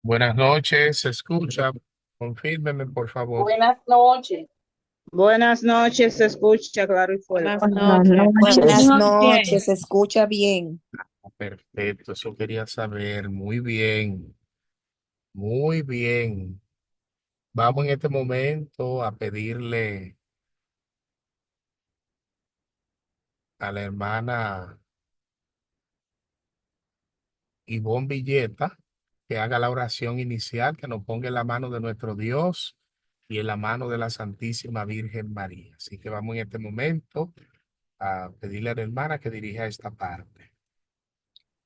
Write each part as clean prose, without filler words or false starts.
Buenas noches, ¿se escucha? Confírmeme, por favor. Buenas noches. Buenas noches, se escucha claro y Buenas fuerte. Buenas noches. noches. Buenas Buenas noches. noches, se escucha bien. Perfecto, eso quería saber. Muy bien, muy bien. Vamos en este momento a pedirle a la hermana Ivonne Villeta que haga la oración inicial, que nos ponga en la mano de nuestro Dios y en la mano de la Santísima Virgen María. Así que vamos en este momento a pedirle a la hermana que dirija esta parte.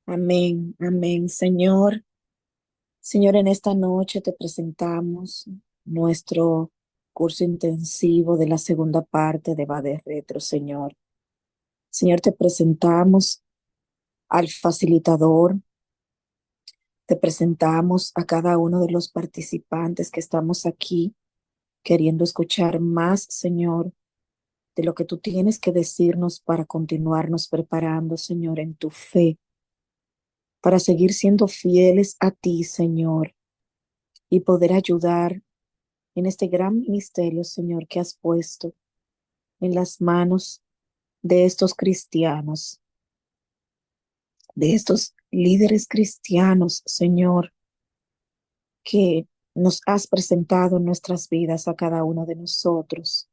Amén, amén. Señor, en esta noche te presentamos nuestro curso intensivo de la segunda parte de Bade Retro, Señor. Señor, te presentamos al facilitador, te presentamos a cada uno de los participantes que estamos aquí queriendo escuchar más, Señor, de lo que tú tienes que decirnos para continuarnos preparando, Señor, en tu fe, para seguir siendo fieles a ti, Señor, y poder ayudar en este gran ministerio, Señor, que has puesto en las manos de estos cristianos, de estos líderes cristianos, Señor, que nos has presentado en nuestras vidas a cada uno de nosotros.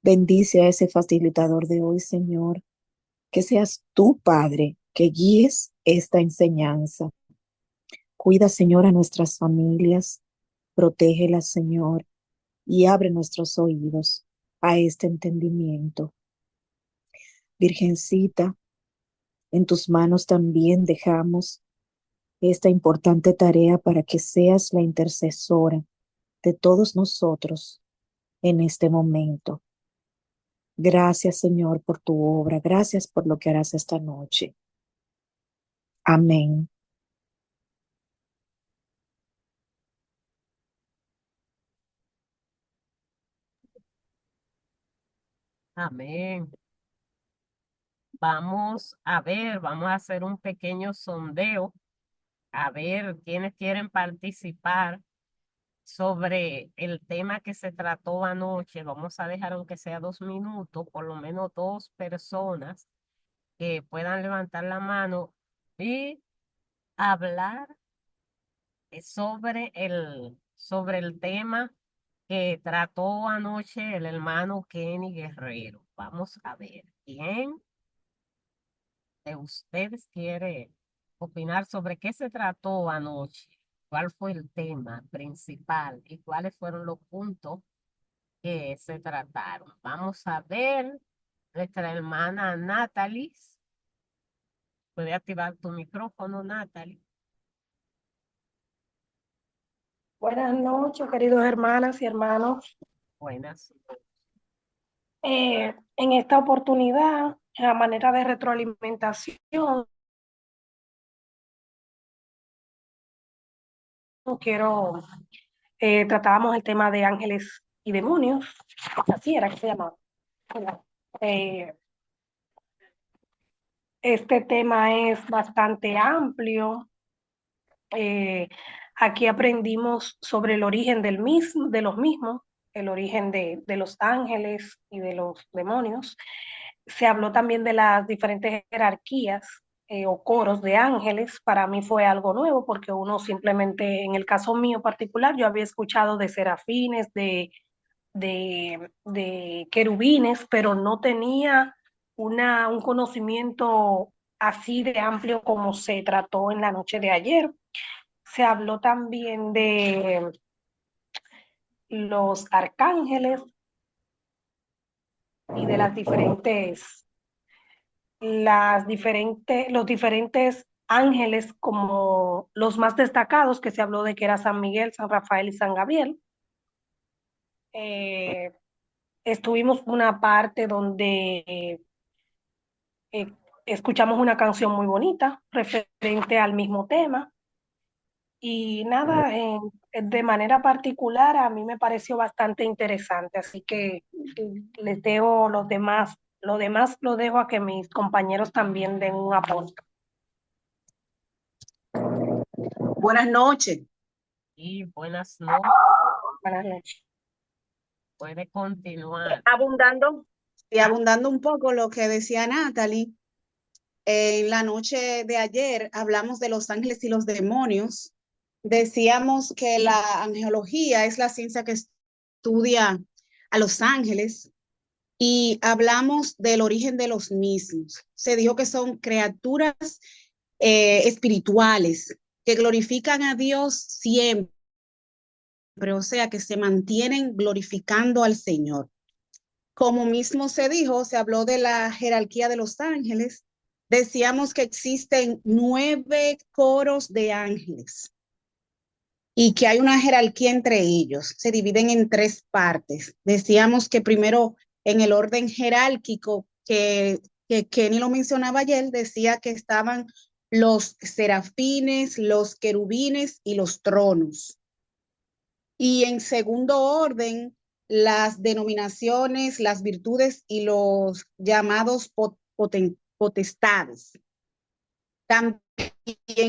Bendice a ese facilitador de hoy, Señor, que seas tú, Padre, que guíes esta enseñanza. Cuida, Señor, a nuestras familias, protégelas, Señor, y abre nuestros oídos a este entendimiento. Virgencita, en tus manos también dejamos esta importante tarea para que seas la intercesora de todos nosotros en este momento. Gracias, Señor, por tu obra. Gracias por lo que harás esta noche. Amén. Amén. Vamos a hacer un pequeño sondeo, a ver quiénes quieren participar sobre el tema que se trató anoche. Vamos a dejar aunque sea 2 minutos, por lo menos 2 personas que puedan levantar la mano y hablar sobre el tema que trató anoche el hermano Kenny Guerrero. Vamos a ver quién de ustedes quiere opinar sobre qué se trató anoche, cuál fue el tema principal y cuáles fueron los puntos que se trataron. Vamos a ver, nuestra hermana Natalie. Puede activar tu micrófono, Natalie. Buenas noches, queridos hermanas y hermanos. Buenas. En esta oportunidad, a manera de retroalimentación, quiero, tratábamos el tema de ángeles y demonios, así era que se llamaba. ¿Verdad? Eh, este tema es bastante amplio. Eh, Aquí aprendimos sobre el origen de los mismos, el origen de los ángeles y de los demonios. Se habló también de las diferentes jerarquías o coros de ángeles. Para mí fue algo nuevo porque uno simplemente, en el caso mío particular, yo había escuchado de serafines, de querubines, pero no tenía un conocimiento así de amplio como se trató en la noche de ayer. Se habló también de los arcángeles y de los diferentes ángeles, como los más destacados, que se habló de que era San Miguel, San Rafael y San Gabriel. Eh, Estuvimos una parte donde eh, escuchamos una canción muy bonita referente al mismo tema. Y nada, de manera particular a mí me pareció bastante interesante, así que les dejo lo demás lo dejo a que mis compañeros también den un aporte. Buenas noches. Y buenas noches. Buenas noches. Puede continuar. Abundando un poco lo que decía Natalie, en la noche de ayer hablamos de los ángeles y los demonios. Decíamos que la angelología es la ciencia que estudia a los ángeles y hablamos del origen de los mismos. Se dijo que son criaturas espirituales que glorifican a Dios siempre, o sea, que se mantienen glorificando al Señor. Como mismo se dijo, se habló de la jerarquía de los ángeles. Decíamos que existen 9 coros de ángeles y que hay una jerarquía entre ellos. Se dividen en 3 partes. Decíamos que primero en el orden jerárquico que Kenny lo mencionaba ayer, decía que estaban los serafines, los querubines y los tronos. Y en segundo orden, las denominaciones, las virtudes y los llamados potestades. También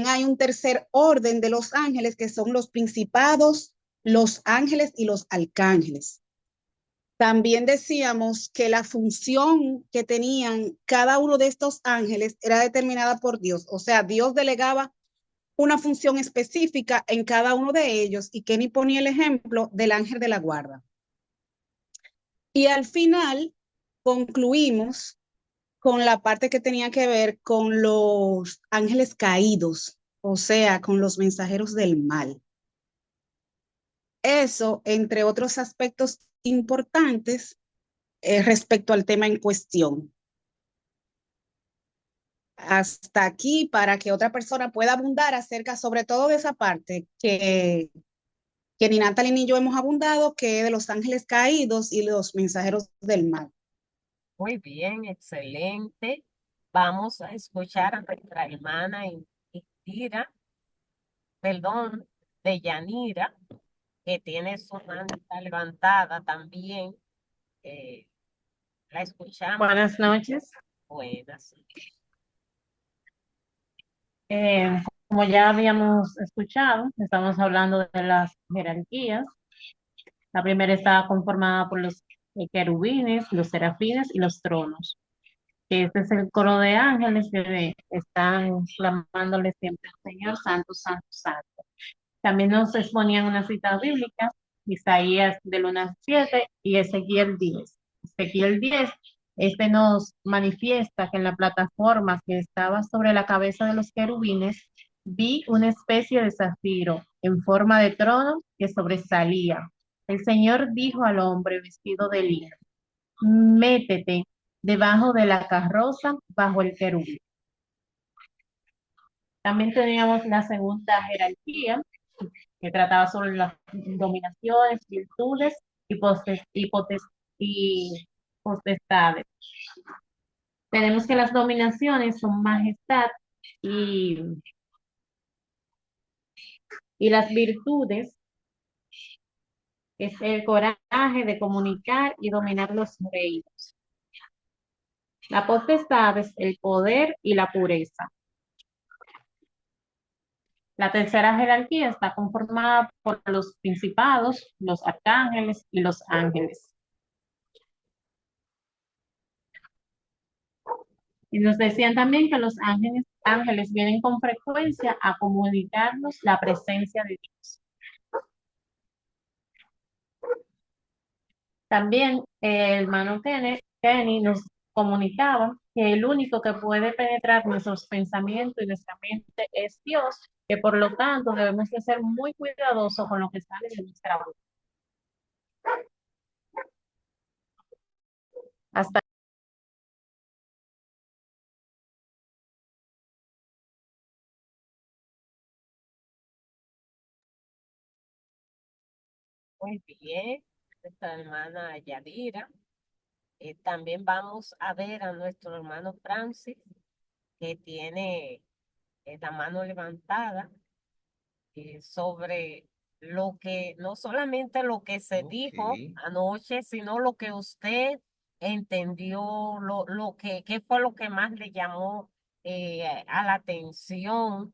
hay un tercer orden de los ángeles que son los principados, los ángeles y los arcángeles. También decíamos que la función que tenían cada uno de estos ángeles era determinada por Dios. O sea, Dios delegaba una función específica en cada uno de ellos y Kenny ponía el ejemplo del ángel de la guarda. Y al final concluimos con la parte que tenía que ver con los ángeles caídos, o sea, con los mensajeros del mal. Eso, entre otros aspectos importantes respecto al tema en cuestión. Hasta aquí para que otra persona pueda abundar acerca sobre todo de esa parte que ni Natalie ni yo hemos abundado, que es de los ángeles caídos y los mensajeros del mal. Muy bien, excelente. Vamos a escuchar a nuestra hermana Indira, perdón, de Yanira, que tiene su manita levantada también. Eh, la escuchamos. Buenas noches. Buenas. Como ya habíamos escuchado, estamos hablando de las jerarquías. La primera está conformada por los querubines, los serafines y los tronos. Este es el coro de ángeles que están clamándole siempre al Señor, Santo, Santo, Santo. También nos exponían unas citas bíblicas, Isaías del 1 al 7 y Ezequiel 10. Ezequiel 10, este nos manifiesta que en la plataforma que estaba sobre la cabeza de los querubines, vi una especie de zafiro en forma de trono que sobresalía. El Señor dijo al hombre vestido de lino, métete debajo de la carroza bajo el querubín. También teníamos la segunda jerarquía, que trataba sobre las dominaciones, virtudes y potestades. Tenemos que las dominaciones son majestad y, y las virtudes es el coraje de comunicar y dominar los reinos. La potestad es el poder y la pureza. La tercera jerarquía está conformada por los principados, los arcángeles y los ángeles. Y nos decían también que los ángeles vienen con frecuencia a comunicarnos la presencia de Dios. También el hermano Kenny nos comunicaba que el único que puede penetrar nuestros pensamientos y nuestra mente es Dios, que por lo tanto debemos de ser muy cuidadosos con lo que sale de nuestra boca. Hasta Muy bien, nuestra hermana Yadira. También vamos a ver a nuestro hermano Francis, que tiene la mano levantada sobre lo que, no solamente lo que se dijo anoche, sino lo que usted entendió, qué fue lo que más le llamó a la atención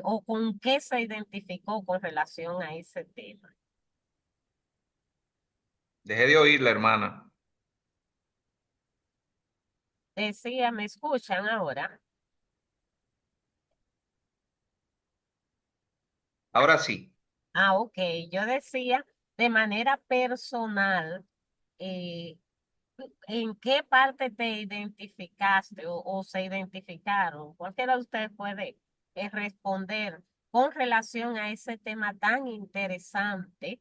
o con qué se identificó con relación a ese tema. Dejé de oírla, hermana. Decía, ¿me escuchan ahora? Ahora sí. Ah, ok. Yo decía, de manera personal, eh, ¿en qué parte te identificaste o se identificaron? Cualquiera de ustedes puede responder con relación a ese tema tan interesante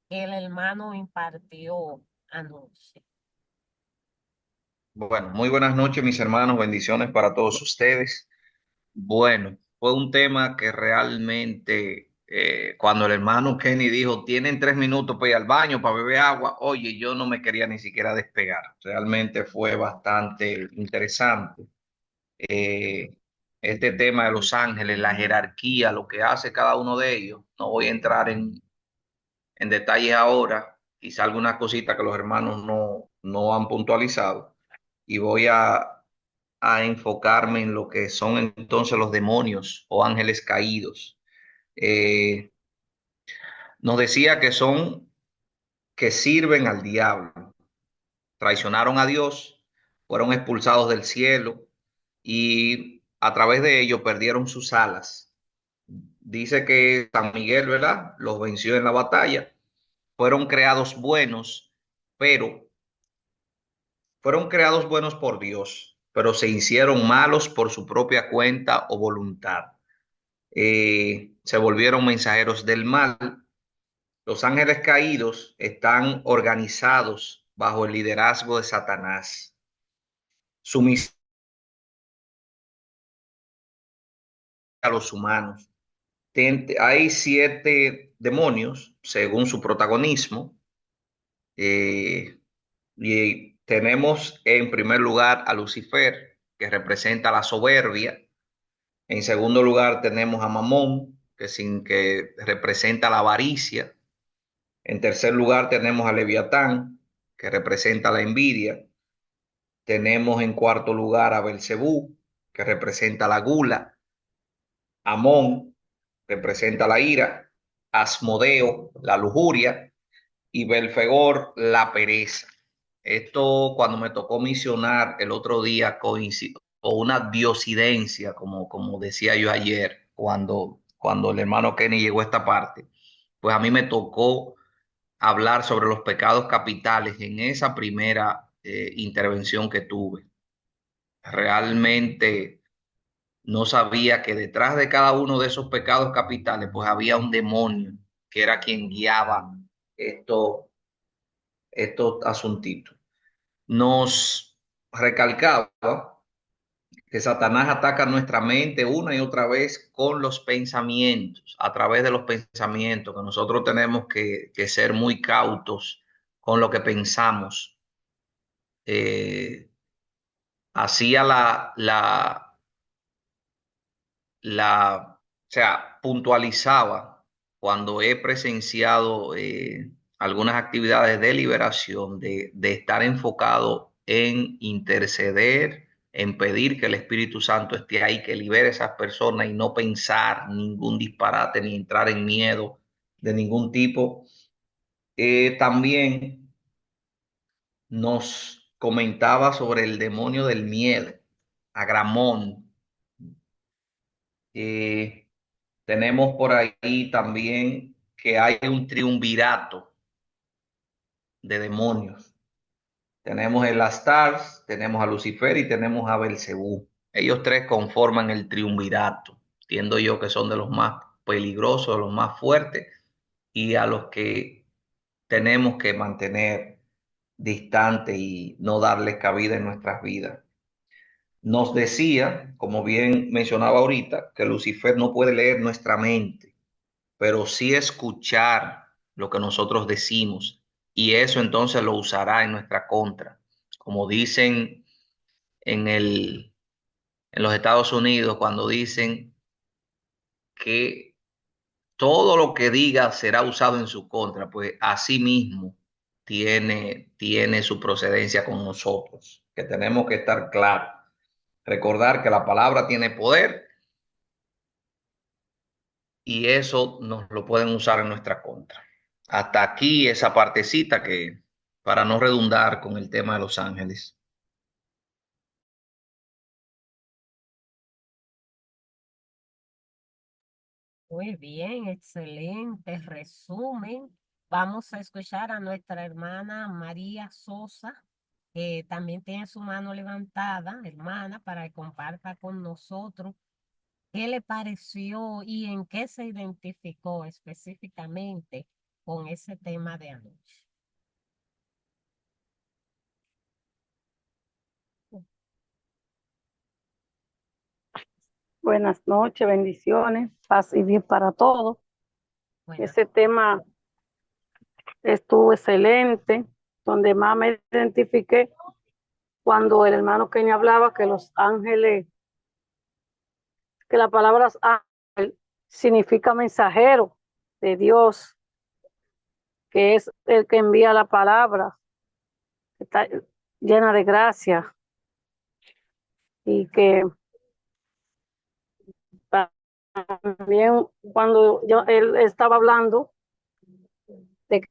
que el hermano impartió anoche. Bueno, muy buenas noches, mis hermanos. Bendiciones para todos ustedes. Bueno, fue un tema que realmente, cuando el hermano Kenny dijo, tienen 3 minutos para ir al baño, para beber agua, oye, yo no me quería ni siquiera despegar. Realmente fue bastante interesante. Eh, este tema de los ángeles, la jerarquía, lo que hace cada uno de ellos. No voy a entrar en detalles ahora, quizá algunas cositas que los hermanos no han puntualizado. Y voy a enfocarme en lo que son entonces los demonios o ángeles caídos. Eh, Nos decía que son que sirven al diablo, traicionaron a Dios, fueron expulsados del cielo y a través de ello perdieron sus alas. Dice que San Miguel, ¿verdad? Los venció en la batalla. Fueron creados buenos, pero fueron creados buenos por Dios, pero se hicieron malos por su propia cuenta o voluntad. Se volvieron mensajeros del mal. Los ángeles caídos están organizados bajo el liderazgo de Satanás. Su misión a los humanos. Hay 7 demonios según su protagonismo. Y tenemos en primer lugar a Lucifer, que representa la soberbia. En segundo lugar tenemos a Mamón, que representa la avaricia. En tercer lugar tenemos a Leviatán, que representa la envidia. Tenemos en cuarto lugar a Belcebú, que representa la gula. Amón representa la ira. Asmodeo, la lujuria. Y Belfegor, la pereza. Esto cuando me tocó misionar el otro día coincidió con una diosidencia, como decía yo ayer, cuando el hermano Kenny llegó a esta parte, pues a mí me tocó hablar sobre los pecados capitales en esa primera intervención que tuve. Realmente no sabía que detrás de cada uno de esos pecados capitales, pues había un demonio que era quien guiaba esto, estos asuntitos. Nos recalcaba que Satanás ataca nuestra mente una y otra vez con los pensamientos, a través de los pensamientos, que nosotros tenemos que ser muy cautos con lo que pensamos. Hacía o sea, puntualizaba cuando he presenciado algunas actividades de liberación, de estar enfocado en interceder, en pedir que el Espíritu Santo esté ahí, que libere a esas personas y no pensar ningún disparate ni entrar en miedo de ningún tipo. También nos comentaba sobre el demonio del miedo, Agramón. Eh, Tenemos por ahí también que hay un triunvirato de demonios. Tenemos el Astars, tenemos a Lucifer y tenemos a Belcebú. Ellos tres conforman el triunvirato. Entiendo yo que son de los más peligrosos, de los más fuertes y a los que tenemos que mantener distante y no darles cabida en nuestras vidas. Nos decía, como bien mencionaba ahorita, que Lucifer no puede leer nuestra mente, pero sí escuchar lo que nosotros decimos y eso entonces lo usará en nuestra contra. Como dicen en los Estados Unidos, cuando dicen que todo lo que diga será usado en su contra, pues así mismo tiene su procedencia con nosotros, que tenemos que estar claros. Recordar que la palabra tiene poder y eso nos lo pueden usar en nuestra contra. Hasta aquí esa partecita que, para no redundar con el tema de los ángeles. Muy bien, excelente resumen. Vamos a escuchar a nuestra hermana María Sosa, que también tiene su mano levantada, hermana, para que comparta con nosotros qué le pareció y en qué se identificó específicamente con ese tema de anoche. Buenas noches, bendiciones, paz y bien para todos. Buenas. Ese tema estuvo excelente, donde más me identifiqué cuando el hermano Kenny hablaba que los ángeles, que la palabra ángel significa mensajero de Dios, que es el que envía la palabra, que está llena de gracia y que también cuando él estaba hablando de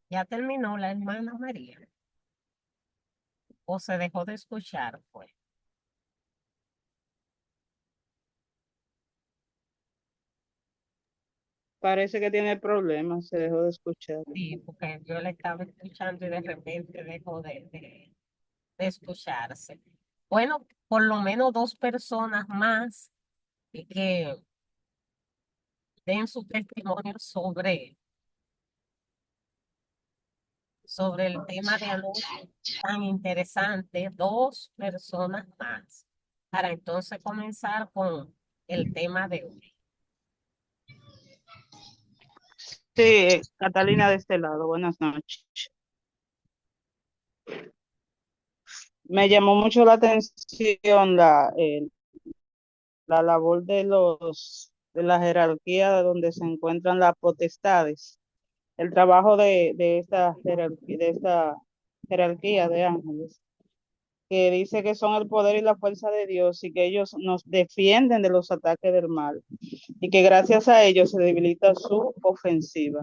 ¿Ya terminó la hermana María? ¿O se dejó de escuchar, pues? Parece que tiene problemas, se dejó de escuchar. Sí, porque yo la estaba escuchando y de repente dejó de escucharse. Bueno, por lo menos dos personas más y que den su testimonio sobre el tema de anoche tan interesante, dos personas más, para entonces comenzar con el tema de hoy. Sí, Catalina de este lado, buenas noches. Me llamó mucho la atención la labor de la jerarquía de donde se encuentran las potestades, el trabajo de esta jerarquía de ángeles, que dice que son el poder y la fuerza de Dios y que ellos nos defienden de los ataques del mal y que gracias a ellos se debilita su ofensiva.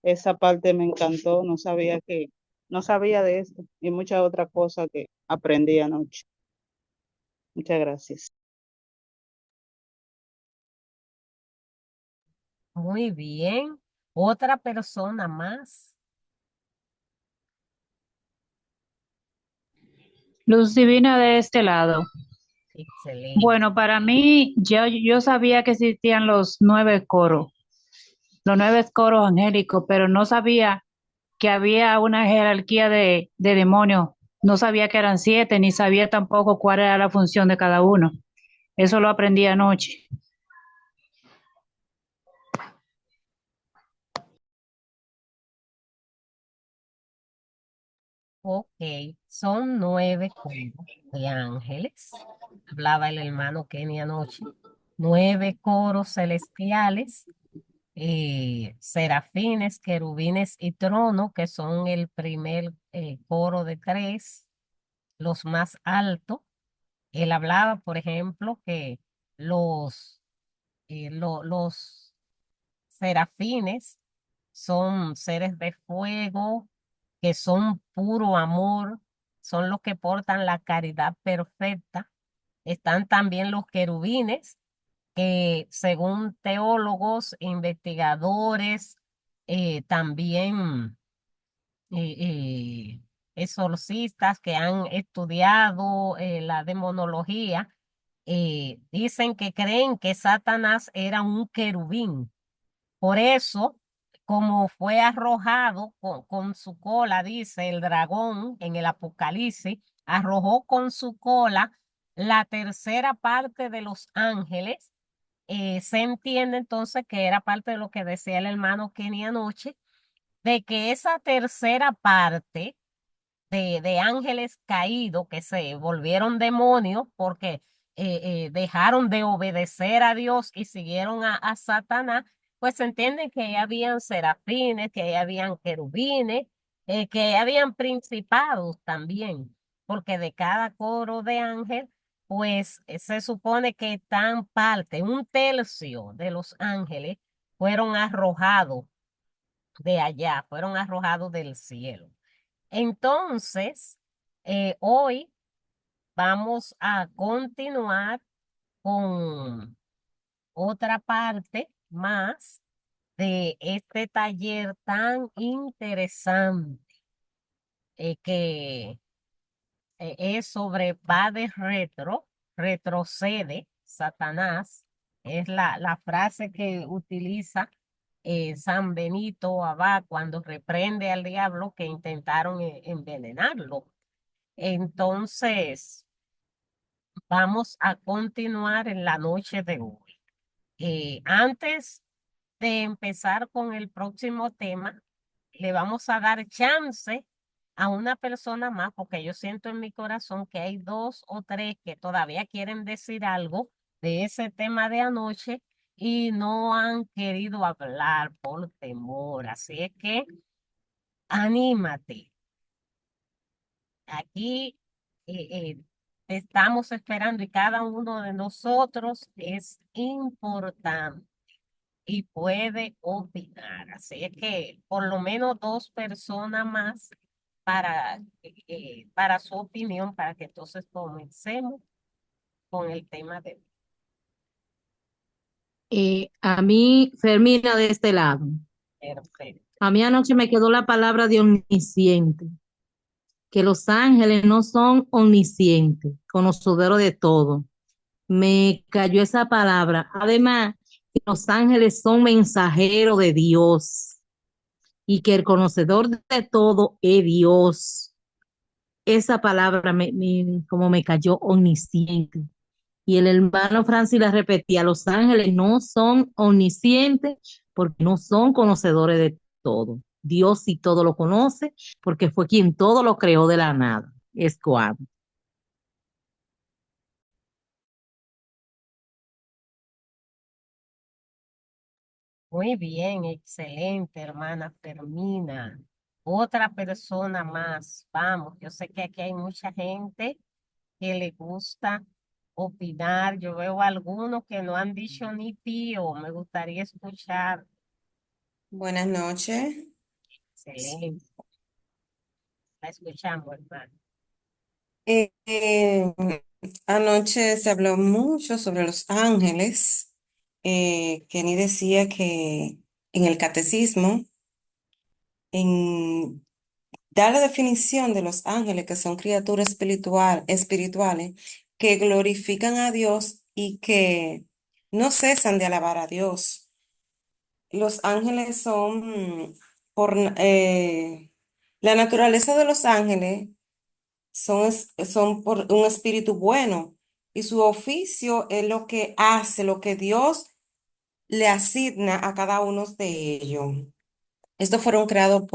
Esa parte me encantó, no sabía de esto y muchas otras cosas que aprendí anoche. Muchas gracias. Muy bien. Otra persona más. Luz Divina de este lado. Excelente. Bueno, para mí, yo sabía que existían los 9 coros angélicos, pero no sabía que había una jerarquía de demonios. No sabía que eran 7, ni sabía tampoco cuál era la función de cada uno. Eso lo aprendí anoche. Ok, son 9 coros de ángeles. Hablaba el hermano Kenny anoche. 9 coros celestiales, serafines, querubines y trono, que son el primer coro de 3, los más altos. Él hablaba, por ejemplo, que los serafines son seres de fuego, que son puro amor, son los que portan la caridad perfecta. Están también los querubines, que según teólogos, investigadores, también eh, eh, exorcistas que han estudiado la demonología, dicen que creen que Satanás era un querubín. Por eso, como fue arrojado con su cola, dice el dragón en el Apocalipsis, arrojó con su cola la tercera parte de los ángeles. Se entiende entonces que era parte de lo que decía el hermano Kenny anoche, de que esa tercera parte de ángeles caídos que se volvieron demonios porque dejaron de obedecer a Dios y siguieron a Satanás, pues se entiende que ahí habían serafines, que ahí habían querubines, que ahí habían principados también, porque de cada coro de ángel, pues se supone que tan parte, un tercio de los ángeles fueron arrojados de allá, fueron arrojados del cielo. Entonces, hoy vamos a continuar con otra parte más de este taller tan interesante que es sobre va de retro, retrocede, Satanás, es la frase que utiliza San Benito Abad cuando reprende al diablo que intentaron envenenarlo. Entonces, vamos a continuar en la noche de hoy. Antes de empezar con el próximo tema, le vamos a dar chance a una persona más, porque yo siento en mi corazón que hay dos o tres que todavía quieren decir algo de ese tema de anoche y no han querido hablar por temor. Así es que anímate. Aquí te estamos esperando y cada uno de nosotros es importante y puede opinar. Así es que por lo menos dos personas más para su opinión, para que entonces comencemos con el tema de hoy. A mí, Fermina, de este lado. Perfecto. A mí anoche me quedó la palabra de omnisciente, que los ángeles no son omniscientes, conocedores de todo. Me cayó esa palabra. Además, que los ángeles son mensajeros de Dios y que el conocedor de todo es Dios. Esa palabra como me cayó omnisciente. Y el hermano Francis la repetía, los ángeles no son omniscientes porque no son conocedores de todo. Dios sí todo lo conoce porque fue quien todo lo creó de la nada. Es Coab. Muy bien, excelente, hermana Fermina. Otra persona más, vamos, yo sé que aquí hay mucha gente que le gusta opinar. Yo veo algunos que no han dicho ni tío, me gustaría escuchar. Buenas noches. Excelente, la escuchamos, hermano. Eh, eh, Anoche se habló mucho sobre los ángeles. Kenny decía que en el catecismo, en da la definición de los ángeles, que son criaturas espirituales que glorifican a Dios y que no cesan de alabar a Dios. Los ángeles son, la naturaleza de los ángeles son por un espíritu bueno y su oficio es lo que hace, lo que Dios le asigna a cada uno de ellos. Estos fueron creados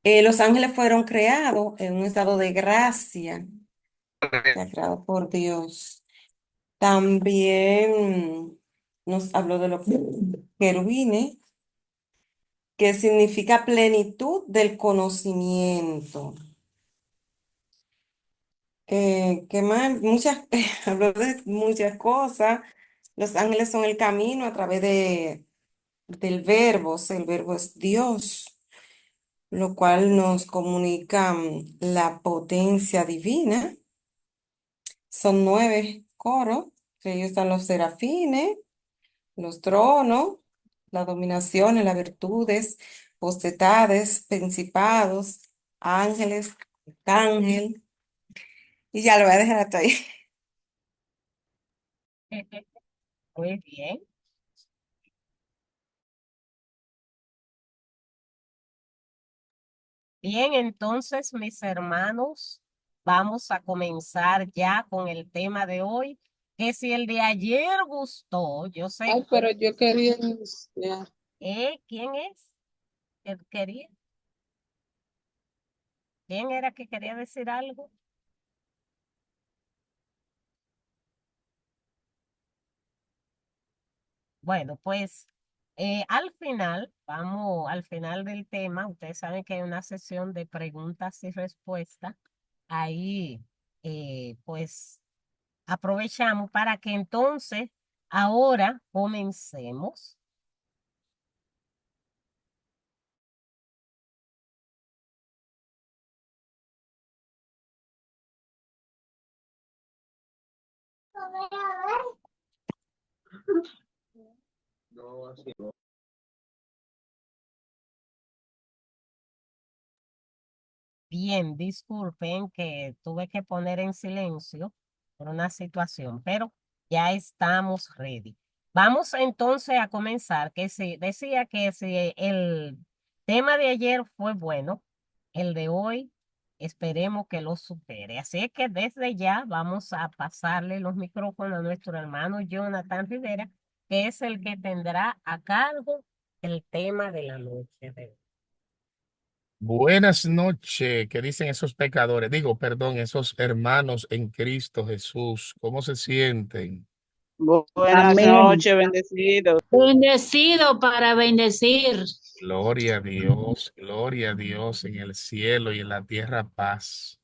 los ángeles fueron creados en un estado de gracia, ya creado por Dios. También nos habló de los querubines, que significa plenitud del conocimiento. ¿Qué más? Habló de muchas cosas. Los ángeles son el camino a través del verbo, o sea, el verbo es Dios, lo cual nos comunica la potencia divina. Son 9 coros, entre ellos están los serafines, los tronos, las dominaciones, las virtudes, potestades, principados, ángeles, arcángel. Y ya lo voy a dejar hasta ahí. Muy bien. Bien, entonces, mis hermanos, vamos a comenzar ya con el tema de hoy, que si el de ayer gustó, yo sé, Ay, pero yo quería iniciar. ¿quién es? ¿El quería? ¿Quién era que quería decir algo? Bueno, pues al final del tema, ustedes saben que hay una sesión de preguntas y respuestas. Ahí, pues, aprovechamos para que entonces ahora comencemos. Bien, disculpen que tuve que poner en silencio por una situación, pero ya estamos ready. Vamos entonces a comenzar, que si decía que si el tema de ayer fue bueno, el de hoy esperemos que lo supere. Así es que desde ya vamos a pasarle los micrófonos a nuestro hermano Jonathan Rivera, que es el que tendrá a cargo el tema de la noche de hoy. Buenas noches, ¿qué dicen esos pecadores? Digo, perdón, esos hermanos en Cristo Jesús. ¿Cómo se sienten? Buenas Amén. noches, bendecidos. Bendecido para bendecir. Gloria a Dios en el cielo y en la tierra paz.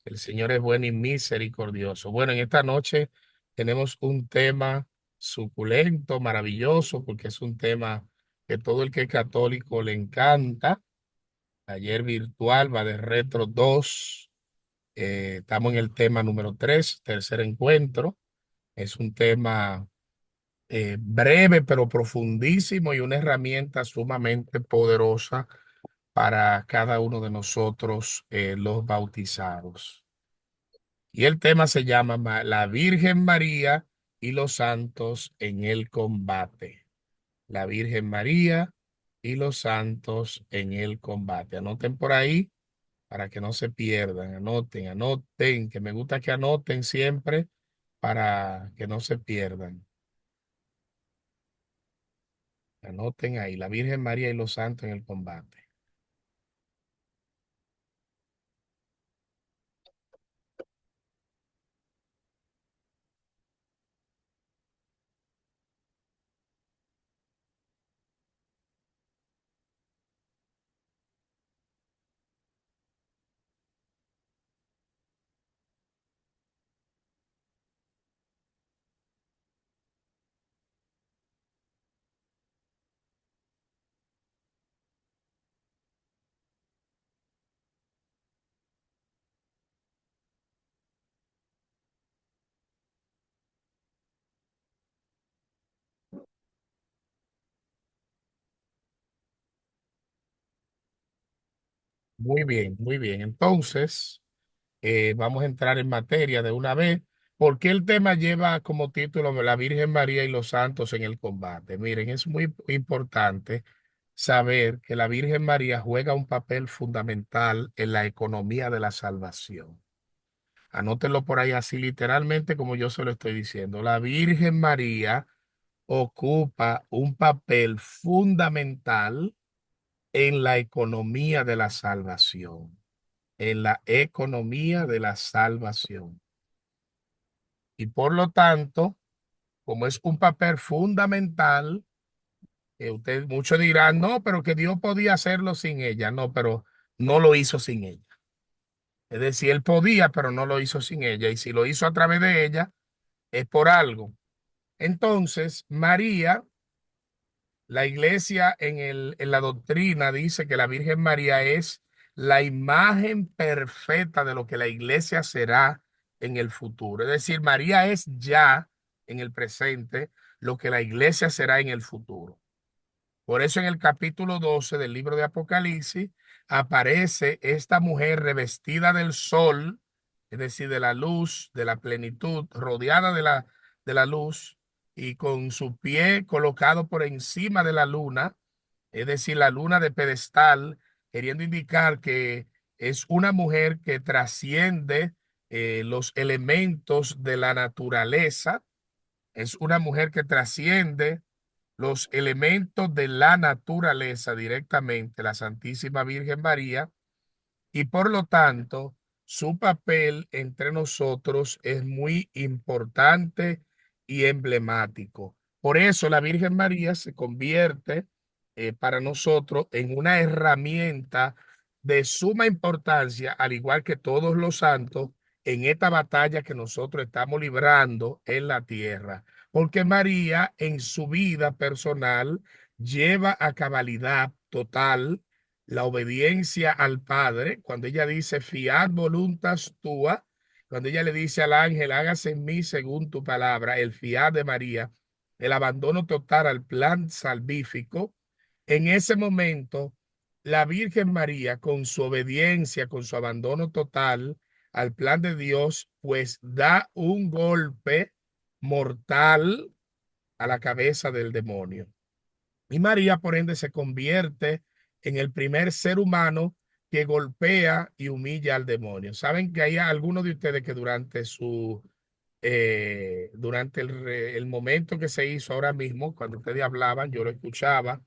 El Señor es bueno y misericordioso. Bueno, en esta noche tenemos un tema suculento, maravilloso, porque es un tema que todo el que es católico le encanta. Ayer virtual va de Retro 2. Estamos en el tema número 3, tercer encuentro. Es un tema breve pero profundísimo y una herramienta sumamente poderosa para cada uno de nosotros, los bautizados. Y el tema se llama La Virgen María y los santos en el combate. La Virgen María y los santos en el combate. Anoten por ahí para que no se pierdan. Anoten, que me gusta que anoten siempre para que no se pierdan. Anoten ahí, la Virgen María y los santos en el combate. Muy bien, muy bien. Entonces, vamos a entrar en materia de una vez. ¿Por qué el tema lleva como título La Virgen María y los santos en el combate? Miren, es muy importante saber que la Virgen María juega un papel fundamental en la economía de la salvación. Anótenlo por ahí así literalmente como yo se lo estoy diciendo. La Virgen María ocupa un papel fundamental en la economía de la salvación, en la economía de la salvación. Y por lo tanto, como es un papel fundamental, ustedes muchos dirán, no, pero que Dios podía hacerlo sin ella. No, pero no lo hizo sin ella. Es decir, él podía, pero no lo hizo sin ella. Y si lo hizo a través de ella, es por algo. Entonces, María, la iglesia en la doctrina dice que la Virgen María es la imagen perfecta de lo que la iglesia será en el futuro. Es decir, María es ya en el presente lo que la iglesia será en el futuro. Por eso en el capítulo 12 del libro de Apocalipsis aparece esta mujer revestida del sol, es decir, de la luz, de la plenitud, rodeada de la luz y con su pie colocado por encima de la luna, es decir, la luna de pedestal, queriendo indicar que es una mujer que trasciende los elementos de la naturaleza, es una mujer que trasciende los elementos de la naturaleza directamente, la Santísima Virgen María, y por lo tanto, su papel entre nosotros es muy importante y emblemático. Por eso la Virgen María se convierte para nosotros en una herramienta de suma importancia, al igual que todos los santos, en esta batalla que nosotros estamos librando en la tierra. Porque María en su vida personal lleva a cabalidad total la obediencia al Padre, cuando ella dice, fiat voluntas tua, cuando ella le dice al ángel, hágase en mí según tu palabra, el fiat de María, el abandono total al plan salvífico, en ese momento, la Virgen María, con su obediencia, con su abandono total al plan de Dios, pues da un golpe mortal a la cabeza del demonio. Y María, por ende, se convierte en el primer ser humano que golpea y humilla al demonio. Saben que hay algunos de ustedes que durante el momento que se hizo ahora mismo, cuando ustedes hablaban, yo lo escuchaba,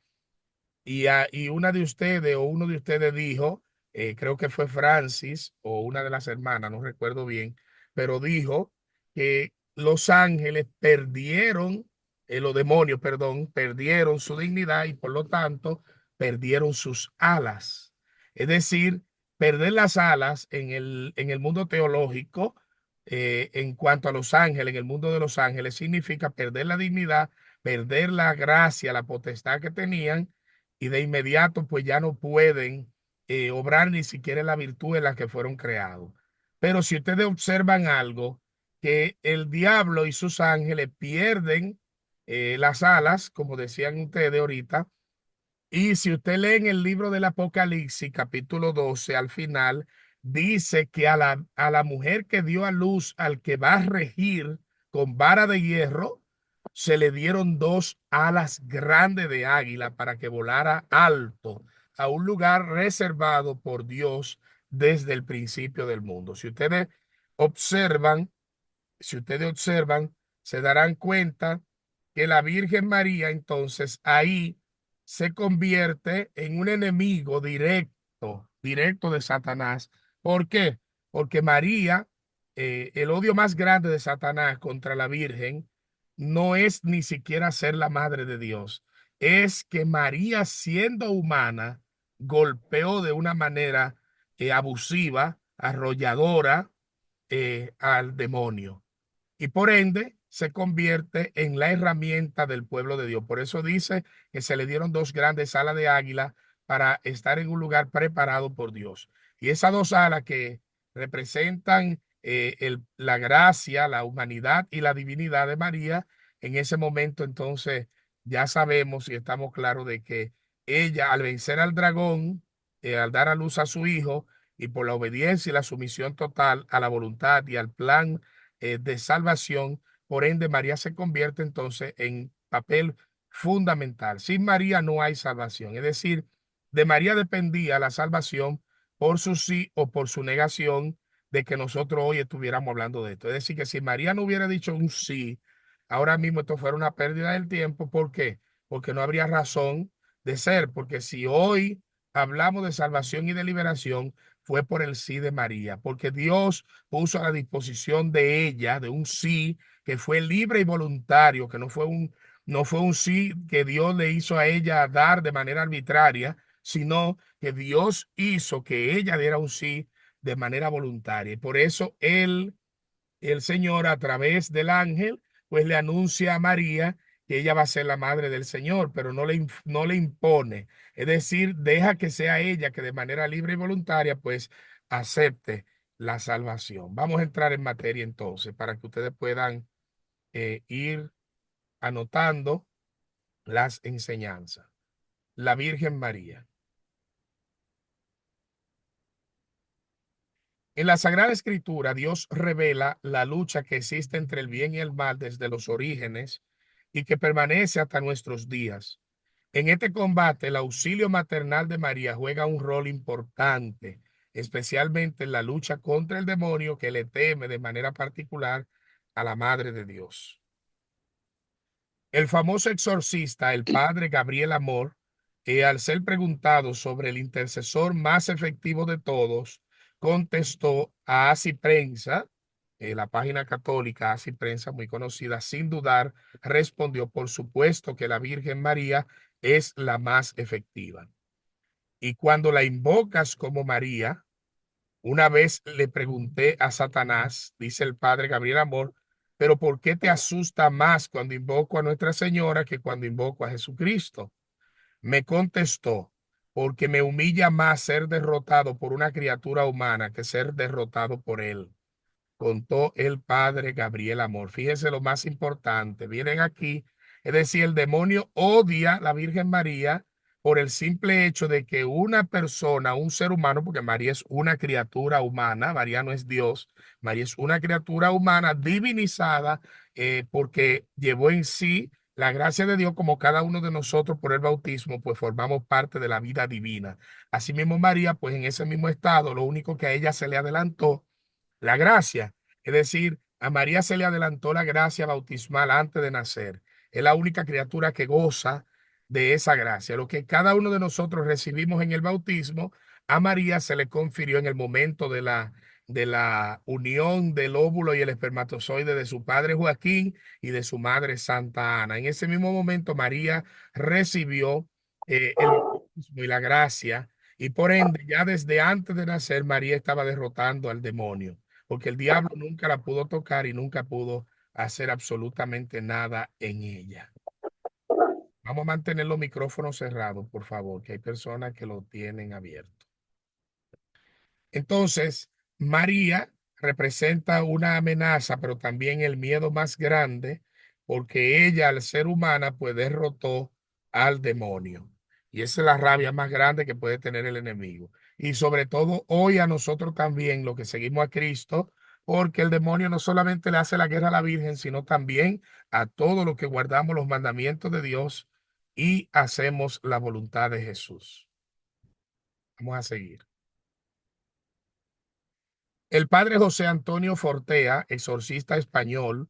y una de ustedes o uno de ustedes dijo, creo que fue Francis o una de las hermanas, no recuerdo bien, pero dijo que los ángeles perdieron, los demonios, perdón, perdieron su dignidad y por lo tanto perdieron sus alas. Es decir, perder las alas en el mundo teológico, en cuanto a los ángeles, en el mundo de los ángeles, significa perder la dignidad, perder la gracia, la potestad que tenían y de inmediato pues ya no pueden obrar ni siquiera en la virtud en la que fueron creados. Pero si ustedes observan algo, que el diablo y sus ángeles pierden las alas, como decían ustedes ahorita, y si usted lee en el libro del Apocalipsis, capítulo 12, al final, dice que a la mujer que dio a luz al que va a regir con vara de hierro, se le dieron dos alas grandes de águila para que volara alto a un lugar reservado por Dios desde el principio del mundo. Observan, si ustedes observan, se darán cuenta que la Virgen María entonces ahí se convierte en un enemigo directo de Satanás. ¿Por qué? Porque María, el odio más grande de Satanás contra la Virgen no es ni siquiera ser la madre de Dios, es que María siendo humana golpeó de una manera abusiva, arrolladora al demonio y por ende se convierte en la herramienta del pueblo de Dios. Por eso dice que se le dieron dos grandes alas de águila para estar en un lugar preparado por Dios. Y esas dos alas que representan la gracia, la humanidad y la divinidad de María, en ese momento entonces ya sabemos y estamos claros de que ella al vencer al dragón, al dar a luz a su hijo y por la obediencia y la sumisión total a la voluntad y al plan de salvación. Por ende, María se convierte entonces en papel fundamental. Sin María no hay salvación. Es decir, de María dependía la salvación por su sí o por su negación de que nosotros hoy estuviéramos hablando de esto. Es decir, que si María no hubiera dicho un sí, ahora mismo esto fuera una pérdida del tiempo. ¿Por qué? Porque no habría razón de ser. Porque si hoy hablamos de salvación y de liberación, fue por el sí de María, porque Dios puso a la disposición de ella, de un sí que fue libre y voluntario, que no fue un sí que Dios le hizo a ella dar de manera arbitraria, sino que Dios hizo que ella diera un sí de manera voluntaria. Y por eso el Señor a través del ángel, pues le anuncia a María que ella va a ser la madre del Señor, pero no le impone. Es decir, deja que sea ella que de manera libre y voluntaria, pues acepte la salvación. Vamos a entrar en materia entonces para que ustedes puedan ir anotando las enseñanzas. La Virgen María. En la Sagrada Escritura, Dios revela la lucha que existe entre el bien y el mal desde los orígenes y que permanece hasta nuestros días. En este combate, el auxilio maternal de María juega un rol importante, especialmente en la lucha contra el demonio que le teme de manera particular a la Madre de Dios. El famoso exorcista, el padre Gabriel Amor, al ser preguntado sobre el intercesor más efectivo de todos, contestó a Así Prensa, la página católica Así Prensa, muy conocida, sin dudar, respondió, por supuesto que la Virgen María es la más efectiva. Y cuando la invocas como María, una vez le pregunté a Satanás, dice el padre Gabriel Amor, pero ¿por qué te asusta más cuando invoco a Nuestra Señora que cuando invoco a Jesucristo? Me contestó, porque me humilla más ser derrotado por una criatura humana que ser derrotado por él. Contó el padre Gabriel Amor. Fíjense lo más importante. Vienen aquí, es decir, el demonio odia a la Virgen María por el simple hecho de que una persona, un ser humano, porque María es una criatura humana, María no es Dios, María es una criatura humana divinizada porque llevó en sí la gracia de Dios, como cada uno de nosotros por el bautismo, pues formamos parte de la vida divina. Asimismo, María, pues en ese mismo estado, lo único que a ella se le adelantó la gracia. Es decir, a María se le adelantó la gracia bautismal antes de nacer. Es la única criatura que goza de esa gracia. Lo que cada uno de nosotros recibimos en el bautismo, a María se le confirió en el momento de la unión del óvulo y el espermatozoide de su padre Joaquín y de su madre Santa Ana. En ese mismo momento, María recibió el bautismo y la gracia, y por ende, ya desde antes de nacer, María estaba derrotando al demonio, porque el diablo nunca la pudo tocar y nunca pudo hacer absolutamente nada en ella. Vamos a mantener los micrófonos cerrados, por favor, que hay personas que lo tienen abierto. Entonces, María representa una amenaza, pero también el miedo más grande, porque ella, al ser humana, pues derrotó al demonio. Y esa es la rabia más grande que puede tener el enemigo. Y sobre todo hoy a nosotros también, los que seguimos a Cristo, porque el demonio no solamente le hace la guerra a la Virgen, sino también a todos los que guardamos los mandamientos de Dios y hacemos la voluntad de Jesús. Vamos a seguir. El padre José Antonio Fortea, exorcista español,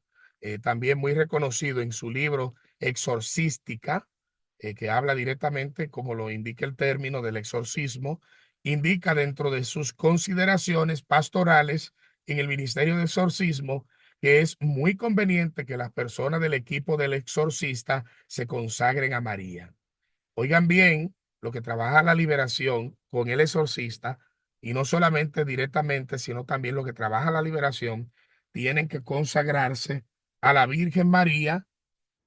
también muy reconocido en su libro Exorcística, que habla directamente, como lo indica el término del exorcismo, indica dentro de sus consideraciones pastorales en el ministerio de exorcismo que es muy conveniente que las personas del equipo del exorcista se consagren a María. Oigan bien, lo que trabaja la liberación con el exorcista, y no solamente directamente, sino también lo que trabaja la liberación, tienen que consagrarse a la Virgen María.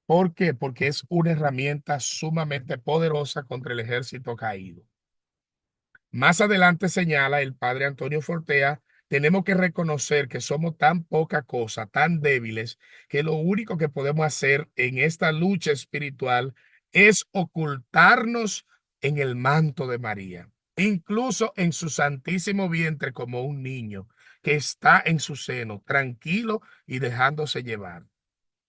¿Por qué? Porque es una herramienta sumamente poderosa contra el ejército caído. Más adelante señala el padre Antonio Fortea, tenemos que reconocer que somos tan poca cosa, tan débiles, que lo único que podemos hacer en esta lucha espiritual es ocultarnos en el manto de María, incluso en su santísimo vientre como un niño que está en su seno, tranquilo y dejándose llevar.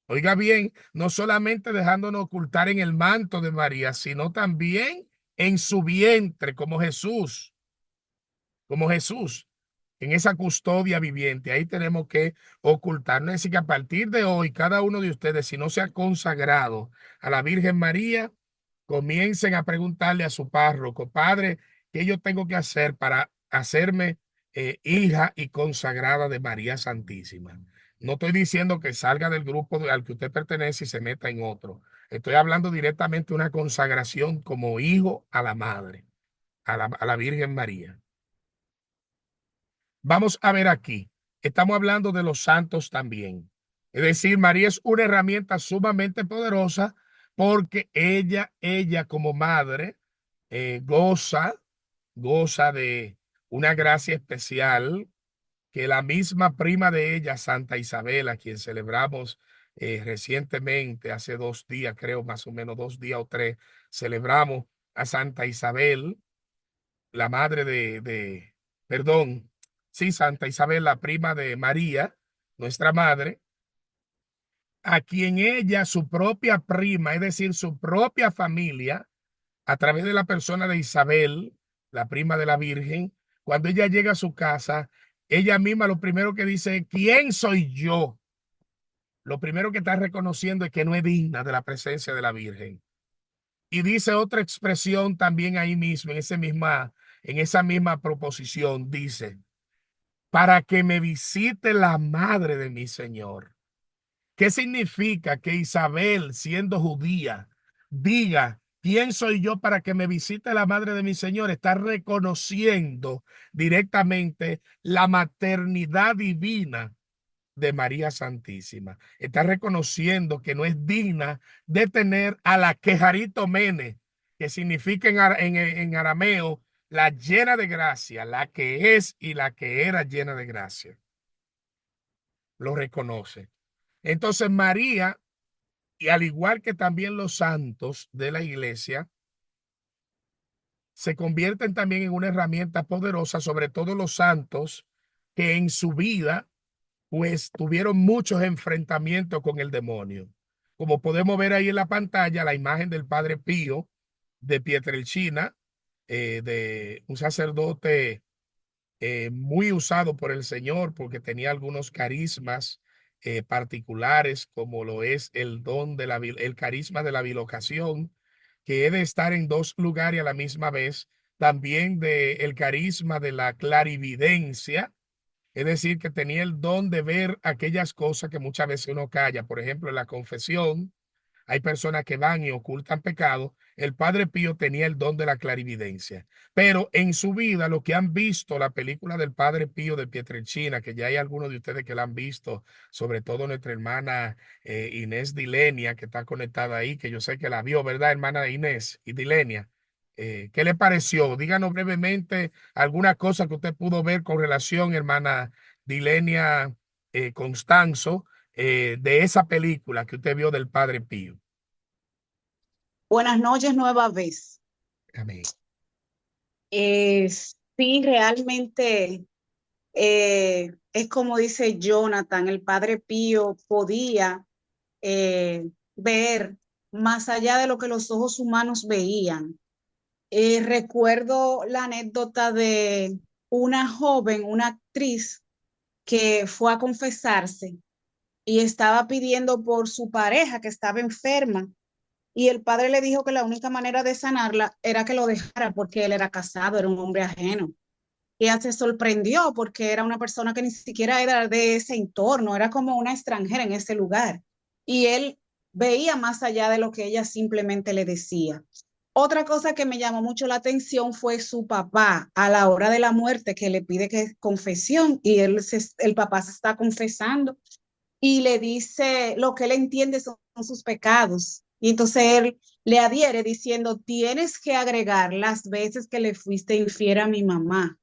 Oiga bien, no solamente dejándonos ocultar en el manto de María, sino también en su vientre como Jesús, en esa custodia viviente. Ahí tenemos que ocultarnos. Es decir, que a partir de hoy, cada uno de ustedes, si no se ha consagrado a la Virgen María, comiencen a preguntarle a su párroco, padre, ¿qué yo tengo que hacer para hacerme hija y consagrada de María Santísima? No estoy diciendo que salga del grupo al que usted pertenece y se meta en otro. Estoy hablando directamente de una consagración como hijo a la Madre, a la Virgen María. Vamos a ver aquí, estamos hablando de los santos también. Es decir, María es una herramienta sumamente poderosa porque ella como madre goza de una gracia especial que la misma prima de ella, Santa Isabel, a quien celebramos recientemente, hace 2 días, creo más o menos 2 días o 3, celebramos a Santa Isabel, la madre perdón, sí, Santa Isabel, la prima de María, nuestra madre, a quien ella, su propia prima, es decir, su propia familia, a través de la persona de Isabel, la prima de la Virgen, cuando ella llega a su casa, ella misma lo primero que dice, ¿quién soy yo? Lo primero que está reconociendo es que no es digna de la presencia de la Virgen. Y dice otra expresión también ahí mismo, en esa misma proposición, dice, para que me visite la madre de mi Señor. ¿Qué significa que Isabel, siendo judía, diga, ¿quién soy yo para que me visite la madre de mi Señor? Está reconociendo directamente la maternidad divina de María Santísima. Está reconociendo que no es digna de tener a la Quejarito Mene, que significa en arameo la llena de gracia, la que es y la que era llena de gracia. Lo reconoce. Entonces María, y al igual que también los santos de la iglesia, se convierten también en una herramienta poderosa, sobre todo los santos que en su vida pues tuvieron muchos enfrentamientos con el demonio. Como podemos ver ahí en la pantalla, la imagen del Padre Pío de Pietrelcina, de un sacerdote muy usado por el Señor porque tenía algunos carismas particulares, como lo es el don de el carisma de la bilocación, que es de estar en dos lugares a la misma vez, también de el carisma de la clarividencia, es decir, que tenía el don de ver aquellas cosas que muchas veces uno calla. Por ejemplo, en la confesión, hay personas que van y ocultan pecado. El Padre Pío tenía el don de la clarividencia. Pero en su vida, lo que han visto, la película del Padre Pío de Pietrelcina, que ya hay algunos de ustedes que la han visto, sobre todo nuestra hermana Inés Dilenia, que está conectada ahí, que yo sé que la vio, ¿verdad, hermana Inés y Dilenia? ¿Qué le pareció? Díganos brevemente alguna cosa que usted pudo ver con relación, hermana Dilenia Constanzo, de esa película que usted vio del Padre Pío. Buenas noches nueva vez. Amén. Sí, realmente es como dice Jonathan, el Padre Pío podía ver más allá de lo que los ojos humanos veían. Recuerdo la anécdota de una joven, una actriz, que fue a confesarse y estaba pidiendo por su pareja que estaba enferma. Y el padre le dijo que la única manera de sanarla era que lo dejara porque él era casado, era un hombre ajeno. Y ella se sorprendió porque era una persona que ni siquiera era de ese entorno, era como una extranjera en ese lugar. Y él veía más allá de lo que ella simplemente le decía. Otra cosa que me llamó mucho la atención fue su papá a la hora de la muerte, que le pide que confesión y el papá se está confesando y le dice lo que él entiende son sus pecados. Y entonces él le adhiere diciendo, tienes que agregar las veces que le fuiste infiel a mi mamá.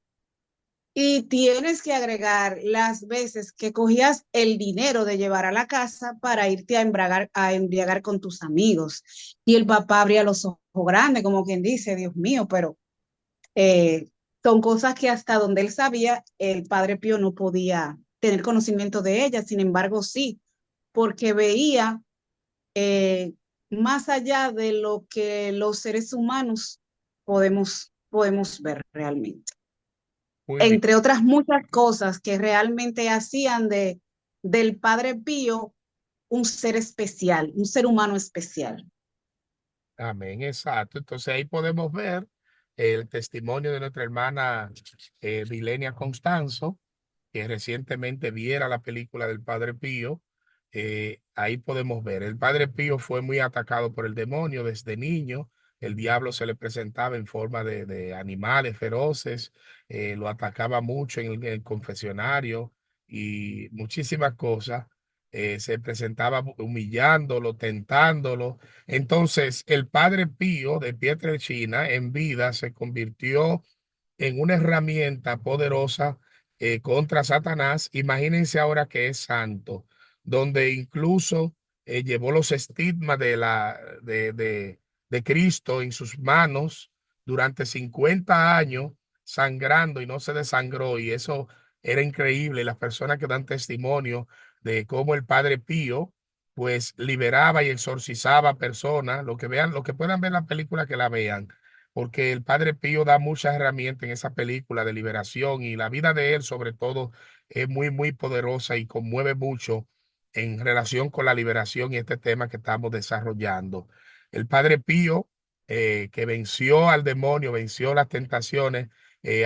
Y tienes que agregar las veces que cogías el dinero de llevar a la casa para irte a embriagar con tus amigos. Y el papá abría los ojos grandes, como quien dice, Dios mío, pero eh, son cosas que hasta donde él sabía, el Padre Pío no podía tener conocimiento de ellas. Sin embargo, sí, porque veía eh, más allá de lo que los seres humanos podemos ver realmente. Muy bien. Entre otras muchas cosas que realmente hacían del Padre Pío un ser especial, un ser humano especial. Amén, exacto. Entonces ahí podemos ver el testimonio de nuestra hermana Vilenia Constanzo, que recientemente viera la película del Padre Pío. Ahí podemos ver, el Padre Pío fue muy atacado por el demonio desde niño. El diablo se le presentaba en forma de animales feroces, lo atacaba mucho en el confesionario y muchísimas cosas. Se presentaba humillándolo, tentándolo. Entonces, el Padre Pío de Pietrelcina en vida se convirtió en una herramienta poderosa contra Satanás. Imagínense ahora que es santo, donde incluso llevó los estigmas de Cristo en sus manos durante 50 años, sangrando y no se desangró. Y eso era increíble. Las personas que dan testimonio de cómo el Padre Pío, pues liberaba y exorcizaba personas, lo que vean, lo que puedan ver la película, que la vean, porque el Padre Pío da muchas herramientas en esa película de liberación y la vida de él, sobre todo, es muy, muy poderosa y conmueve mucho en relación con la liberación y este tema que estamos desarrollando. El Padre Pío, que venció al demonio, venció las tentaciones,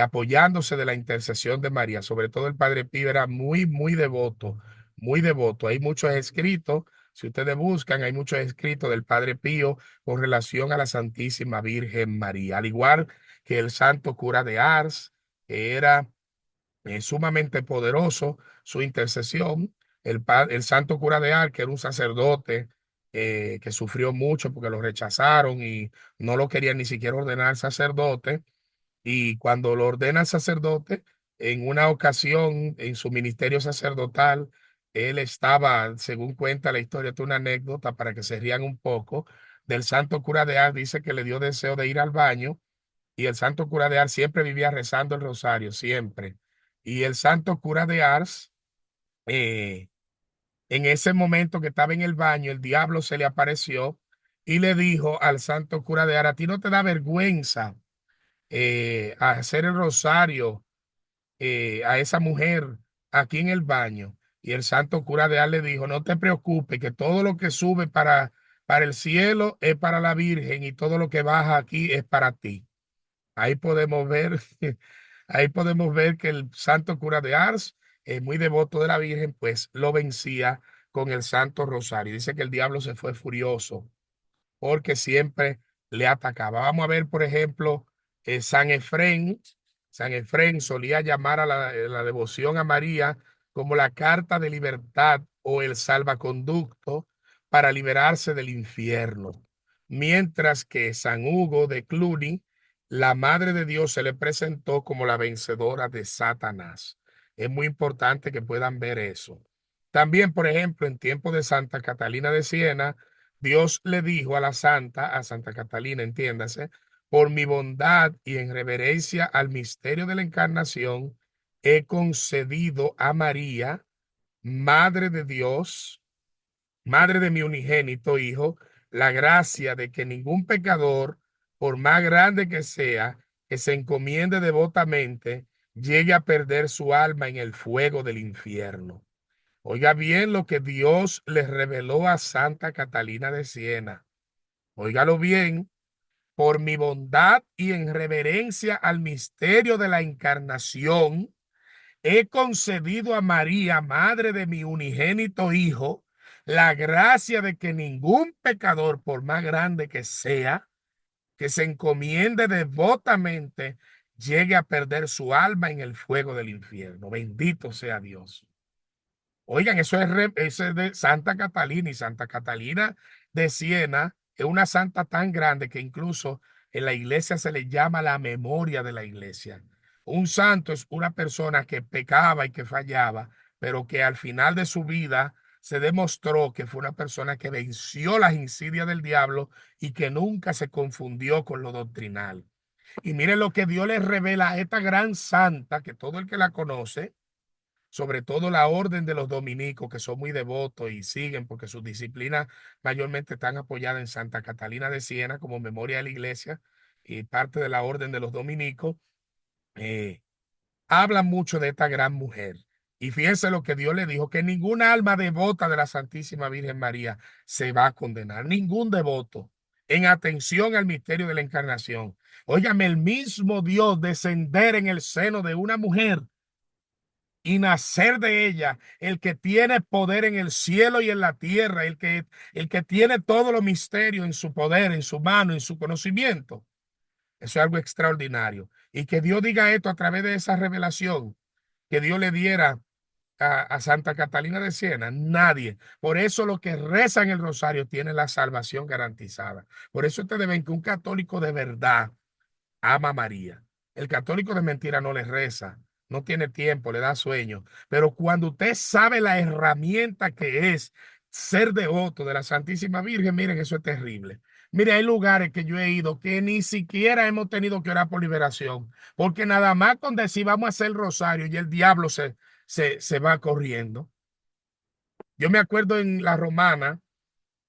apoyándose de la intercesión de María. Sobre todo el Padre Pío era muy, muy devoto, muy devoto. Hay muchos escritos, si ustedes buscan, hay muchos escritos del Padre Pío con relación a la Santísima Virgen María, al igual que el santo cura de Ars, que era sumamente poderoso su intercesión. El santo cura de Ars, que era un sacerdote que sufrió mucho porque lo rechazaron y no lo querían ni siquiera ordenar sacerdote. Y cuando lo ordena sacerdote, en una ocasión en su ministerio sacerdotal, él estaba, según cuenta la historia, es una anécdota para que se rían un poco, del santo cura de Ars, dice que le dio deseo de ir al baño y el santo cura de Ars siempre vivía rezando el rosario, siempre. Y el santo cura de Ars, eh, en ese momento que estaba en el baño, el diablo se le apareció y le dijo al santo cura de Ars: a ti no te da vergüenza hacer el rosario a esa mujer aquí en el baño. Y el santo cura de Ars le dijo: no te preocupes, que todo lo que sube para el cielo es para la Virgen y todo lo que baja aquí es para ti. Ahí podemos ver, ahí podemos ver que el santo cura de Ars, muy devoto de la Virgen, pues lo vencía con el Santo Rosario. Dice que el diablo se fue furioso porque siempre le atacaba. Vamos a ver, por ejemplo, San Efrén. San Efrén solía llamar a la devoción a María como la carta de libertad o el salvaconducto para liberarse del infierno. Mientras que San Hugo de Cluny, la Madre de Dios, se le presentó como la vencedora de Satanás. Es muy importante que puedan ver eso. También, por ejemplo, en tiempo de Santa Catalina de Siena, Dios le dijo a la santa, a Santa Catalina, entiéndase: por mi bondad y en reverencia al misterio de la encarnación, he concedido a María, Madre de Dios, Madre de mi unigénito Hijo, la gracia de que ningún pecador, por más grande que sea, que se encomiende devotamente, llegue a perder su alma en el fuego del infierno. Oiga bien lo que Dios le reveló a Santa Catalina de Siena. Óigalo bien: por mi bondad y en reverencia al misterio de la encarnación, he concedido a María, Madre de mi unigénito Hijo, la gracia de que ningún pecador, por más grande que sea, que se encomiende devotamente, llegue a perder su alma en el fuego del infierno. Bendito sea Dios. Oigan, eso es de Santa Catalina, y Santa Catalina de Siena es una santa tan grande que incluso en la iglesia se le llama la memoria de la iglesia. Un santo es una persona que pecaba y que fallaba, pero que al final de su vida se demostró que fue una persona que venció las insidias del diablo y que nunca se confundió con lo doctrinal. Y miren lo que Dios le revela a esta gran santa, que todo el que la conoce, sobre todo la orden de los dominicos, que son muy devotos y siguen porque sus disciplinas mayormente están apoyadas en Santa Catalina de Siena como memoria de la iglesia y parte de la orden de los dominicos, eh, hablan mucho de esta gran mujer. Y fíjense lo que Dios le dijo: que ninguna alma devota de la Santísima Virgen María se va a condenar, ningún devoto, en atención al misterio de la encarnación. Óigame, el mismo Dios descender en el seno de una mujer y nacer de ella, el que tiene poder en el cielo y en la tierra, el que tiene todos los misterios en su poder, en su mano, en su conocimiento. Eso es algo extraordinario. Y que Dios diga esto a través de esa revelación que Dios le diera a Santa Catalina de Siena, nadie. Por eso los que rezan el rosario tienen la salvación garantizada. Por eso ustedes ven que un católico de verdad ama a María. El católico de mentira no le reza, no tiene tiempo, le da sueño. Pero cuando usted sabe la herramienta que es ser devoto de la Santísima Virgen, miren, eso es terrible. Mire, hay lugares que yo he ido que ni siquiera hemos tenido que orar por liberación, porque nada más con decir vamos a hacer el rosario y el diablo se va corriendo. Yo me acuerdo en la Romana,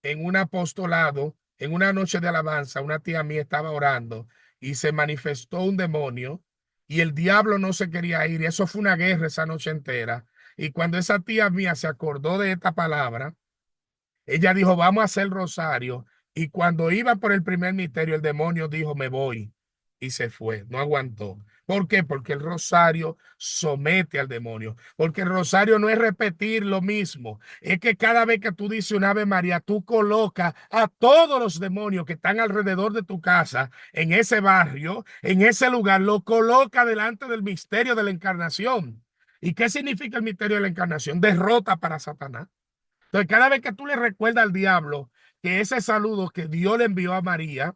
en un apostolado, en una noche de alabanza, una tía mía estaba orando y se manifestó un demonio y el diablo no se quería ir. Y eso fue una guerra esa noche entera. Y cuando esa tía mía se acordó de esta palabra, ella dijo, vamos a hacer el rosario. Y cuando iba por el primer misterio, el demonio dijo, me voy. Y se fue, no aguantó. ¿Por qué? Porque el rosario somete al demonio. Porque el rosario no es repetir lo mismo. Es que cada vez que tú dices un Ave María, tú colocas a todos los demonios que están alrededor de tu casa, en ese barrio, en ese lugar, lo coloca delante del misterio de la encarnación. ¿Y qué significa el misterio de la encarnación? Derrota para Satanás. Entonces, cada vez que tú le recuerdas al diablo que ese saludo que Dios le envió a María,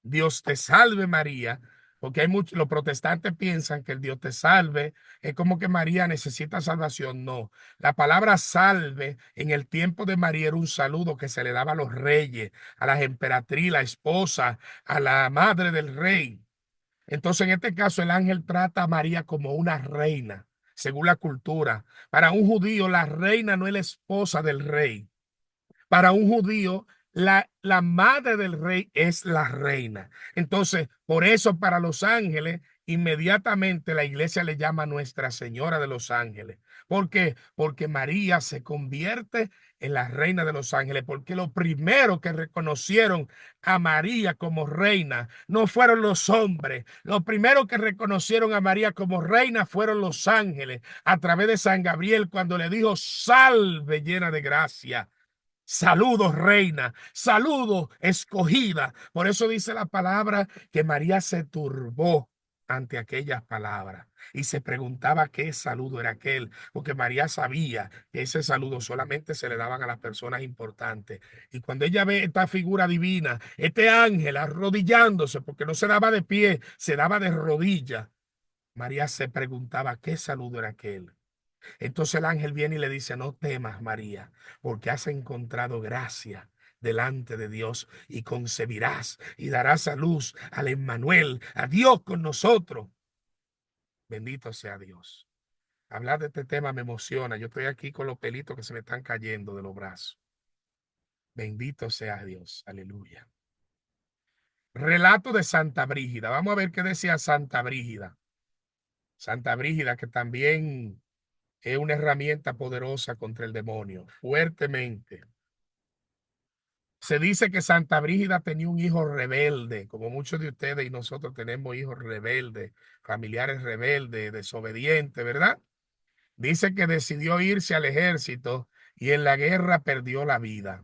Dios te salve María, porque hay muchos, los protestantes piensan que el Dios te salve es como que María necesita salvación. No, la palabra salve en el tiempo de María era un saludo que se le daba a los reyes, a las emperatriz, la esposa, a la madre del rey. Entonces, en este caso, el ángel trata a María como una reina, según la cultura. Para un judío, la reina no es la esposa del rey. Para un judío, la madre del rey es la reina. Entonces, por eso para los ángeles, inmediatamente la iglesia le llama Nuestra Señora de los Ángeles. ¿Por qué? Porque María se convierte en la reina de los ángeles, porque lo primero que reconocieron a María como reina no fueron los hombres, lo primero que reconocieron a María como reina fueron los ángeles, a través de San Gabriel, cuando le dijo, salve llena de gracia. Saludos, reina. Saludos, escogida. Por eso dice la palabra que María se turbó ante aquellas palabras y se preguntaba qué saludo era aquel, porque María sabía que ese saludo solamente se le daban a las personas importantes. Y cuando ella ve esta figura divina, este ángel arrodillándose, porque no se daba de pie, se daba de rodillas, María se preguntaba qué saludo era aquel. Entonces el ángel viene y le dice, no temas, María, porque has encontrado gracia delante de Dios y concebirás y darás a luz al Emmanuel, a Dios con nosotros. Bendito sea Dios. Hablar de este tema me emociona. Yo estoy aquí con los pelitos que se me están cayendo de los brazos. Bendito sea Dios. Aleluya. Relato de Santa Brígida. Vamos a ver qué decía Santa Brígida. Santa Brígida, que también es una herramienta poderosa contra el demonio, fuertemente. Se dice que Santa Brígida tenía un hijo rebelde, como muchos de ustedes y nosotros tenemos hijos rebeldes, familiares rebeldes, desobedientes, ¿verdad? Dice que decidió irse al ejército y en la guerra perdió la vida.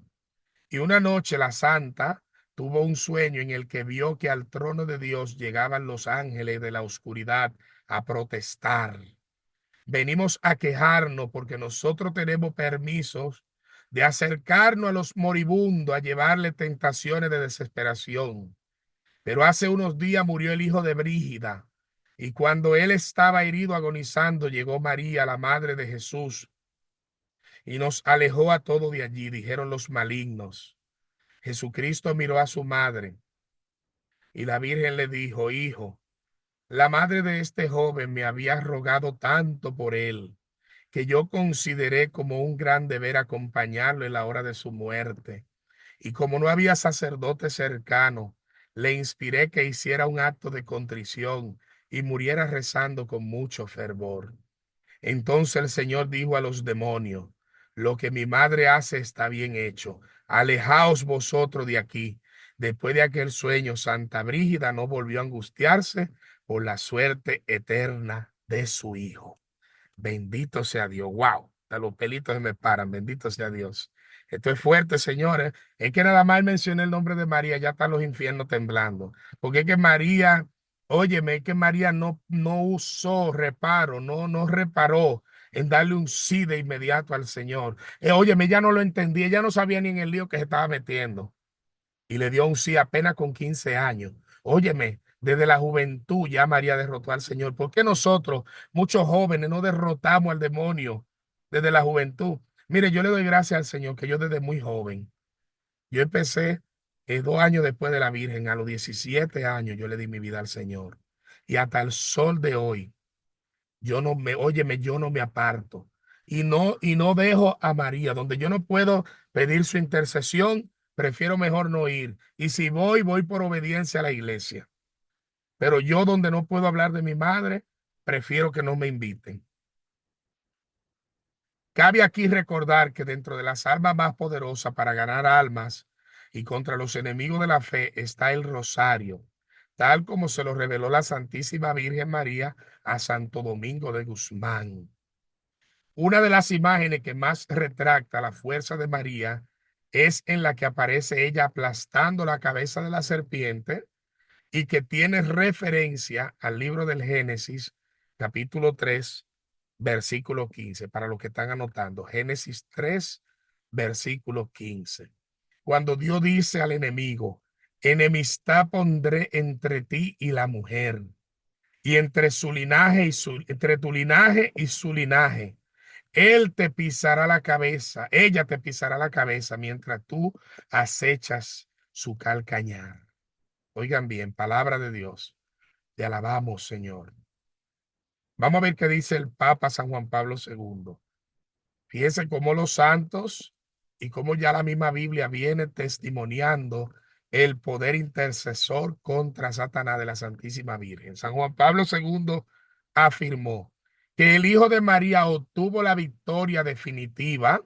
Y una noche la santa tuvo un sueño en el que vio que al trono de Dios llegaban los ángeles de la oscuridad a protestar. Venimos a quejarnos porque nosotros tenemos permisos de acercarnos a los moribundos, a llevarle tentaciones de desesperación. Pero hace unos días murió el hijo de Brígida, y cuando él estaba herido agonizando, llegó María, la madre de Jesús, y nos alejó a todos de allí, dijeron los malignos. Jesucristo miró a su madre, y la Virgen le dijo, hijo, la madre de este joven me había rogado tanto por él, que yo consideré como un gran deber acompañarlo en la hora de su muerte. Y como no había sacerdote cercano, le inspiré que hiciera un acto de contrición y muriera rezando con mucho fervor. Entonces el Señor dijo a los demonios, lo que mi madre hace está bien hecho. Alejaos vosotros de aquí. Después de aquel sueño, Santa Brígida no volvió a angustiarse por la suerte eterna de su hijo. Bendito sea Dios. Wow. A los pelitos se me paran. Bendito sea Dios. Esto es fuerte, señores. Es que nada más mencioné el nombre de María, ya están los infiernos temblando. Porque es que María, óyeme, es que María no usó reparo, no reparó en darle un sí de inmediato al Señor. Óyeme, ella no lo entendía, ella no sabía ni en el lío que se estaba metiendo. Y le dio un sí apenas con 15 años. Óyeme, desde la juventud ya María derrotó al Señor. ¿Por qué nosotros, muchos jóvenes, no derrotamos al demonio desde la juventud? Mire, yo le doy gracias al Señor que yo desde muy joven, yo empecé 2 años después de la Virgen, a los 17 años, yo le di mi vida al Señor. Y hasta el sol de hoy, óyeme, yo no me aparto. Y no dejo a María. Donde yo no puedo pedir su intercesión, prefiero mejor no ir. Y si voy, voy por obediencia a la iglesia. Pero yo donde no puedo hablar de mi madre, prefiero que no me inviten. Cabe aquí recordar que dentro de las armas más poderosas para ganar almas y contra los enemigos de la fe está el rosario, tal como se lo reveló la Santísima Virgen María a Santo Domingo de Guzmán. Una de las imágenes que más retracta la fuerza de María es en la que aparece ella aplastando la cabeza de la serpiente y que tiene referencia al libro del Génesis, capítulo 3, versículo 15, para los que están anotando. Génesis 3, versículo 15. Cuando Dios dice al enemigo, enemistad pondré entre ti y la mujer, y entre entre tu linaje y su linaje. Él te pisará la cabeza, ella te pisará la cabeza mientras tú acechas su calcañar. Oigan bien, palabra de Dios. Te alabamos, Señor. Vamos a ver qué dice el Papa San Juan Pablo II. Fíjense cómo los santos y cómo ya la misma Biblia viene testimoniando el poder intercesor contra Satanás de la Santísima Virgen. San Juan Pablo II afirmó que el Hijo de María obtuvo la victoria definitiva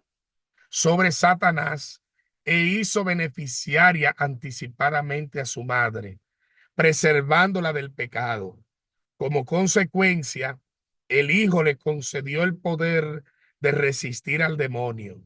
sobre Satanás e hizo beneficiaria anticipadamente a su madre, preservándola del pecado. Como consecuencia, el Hijo le concedió el poder de resistir al demonio,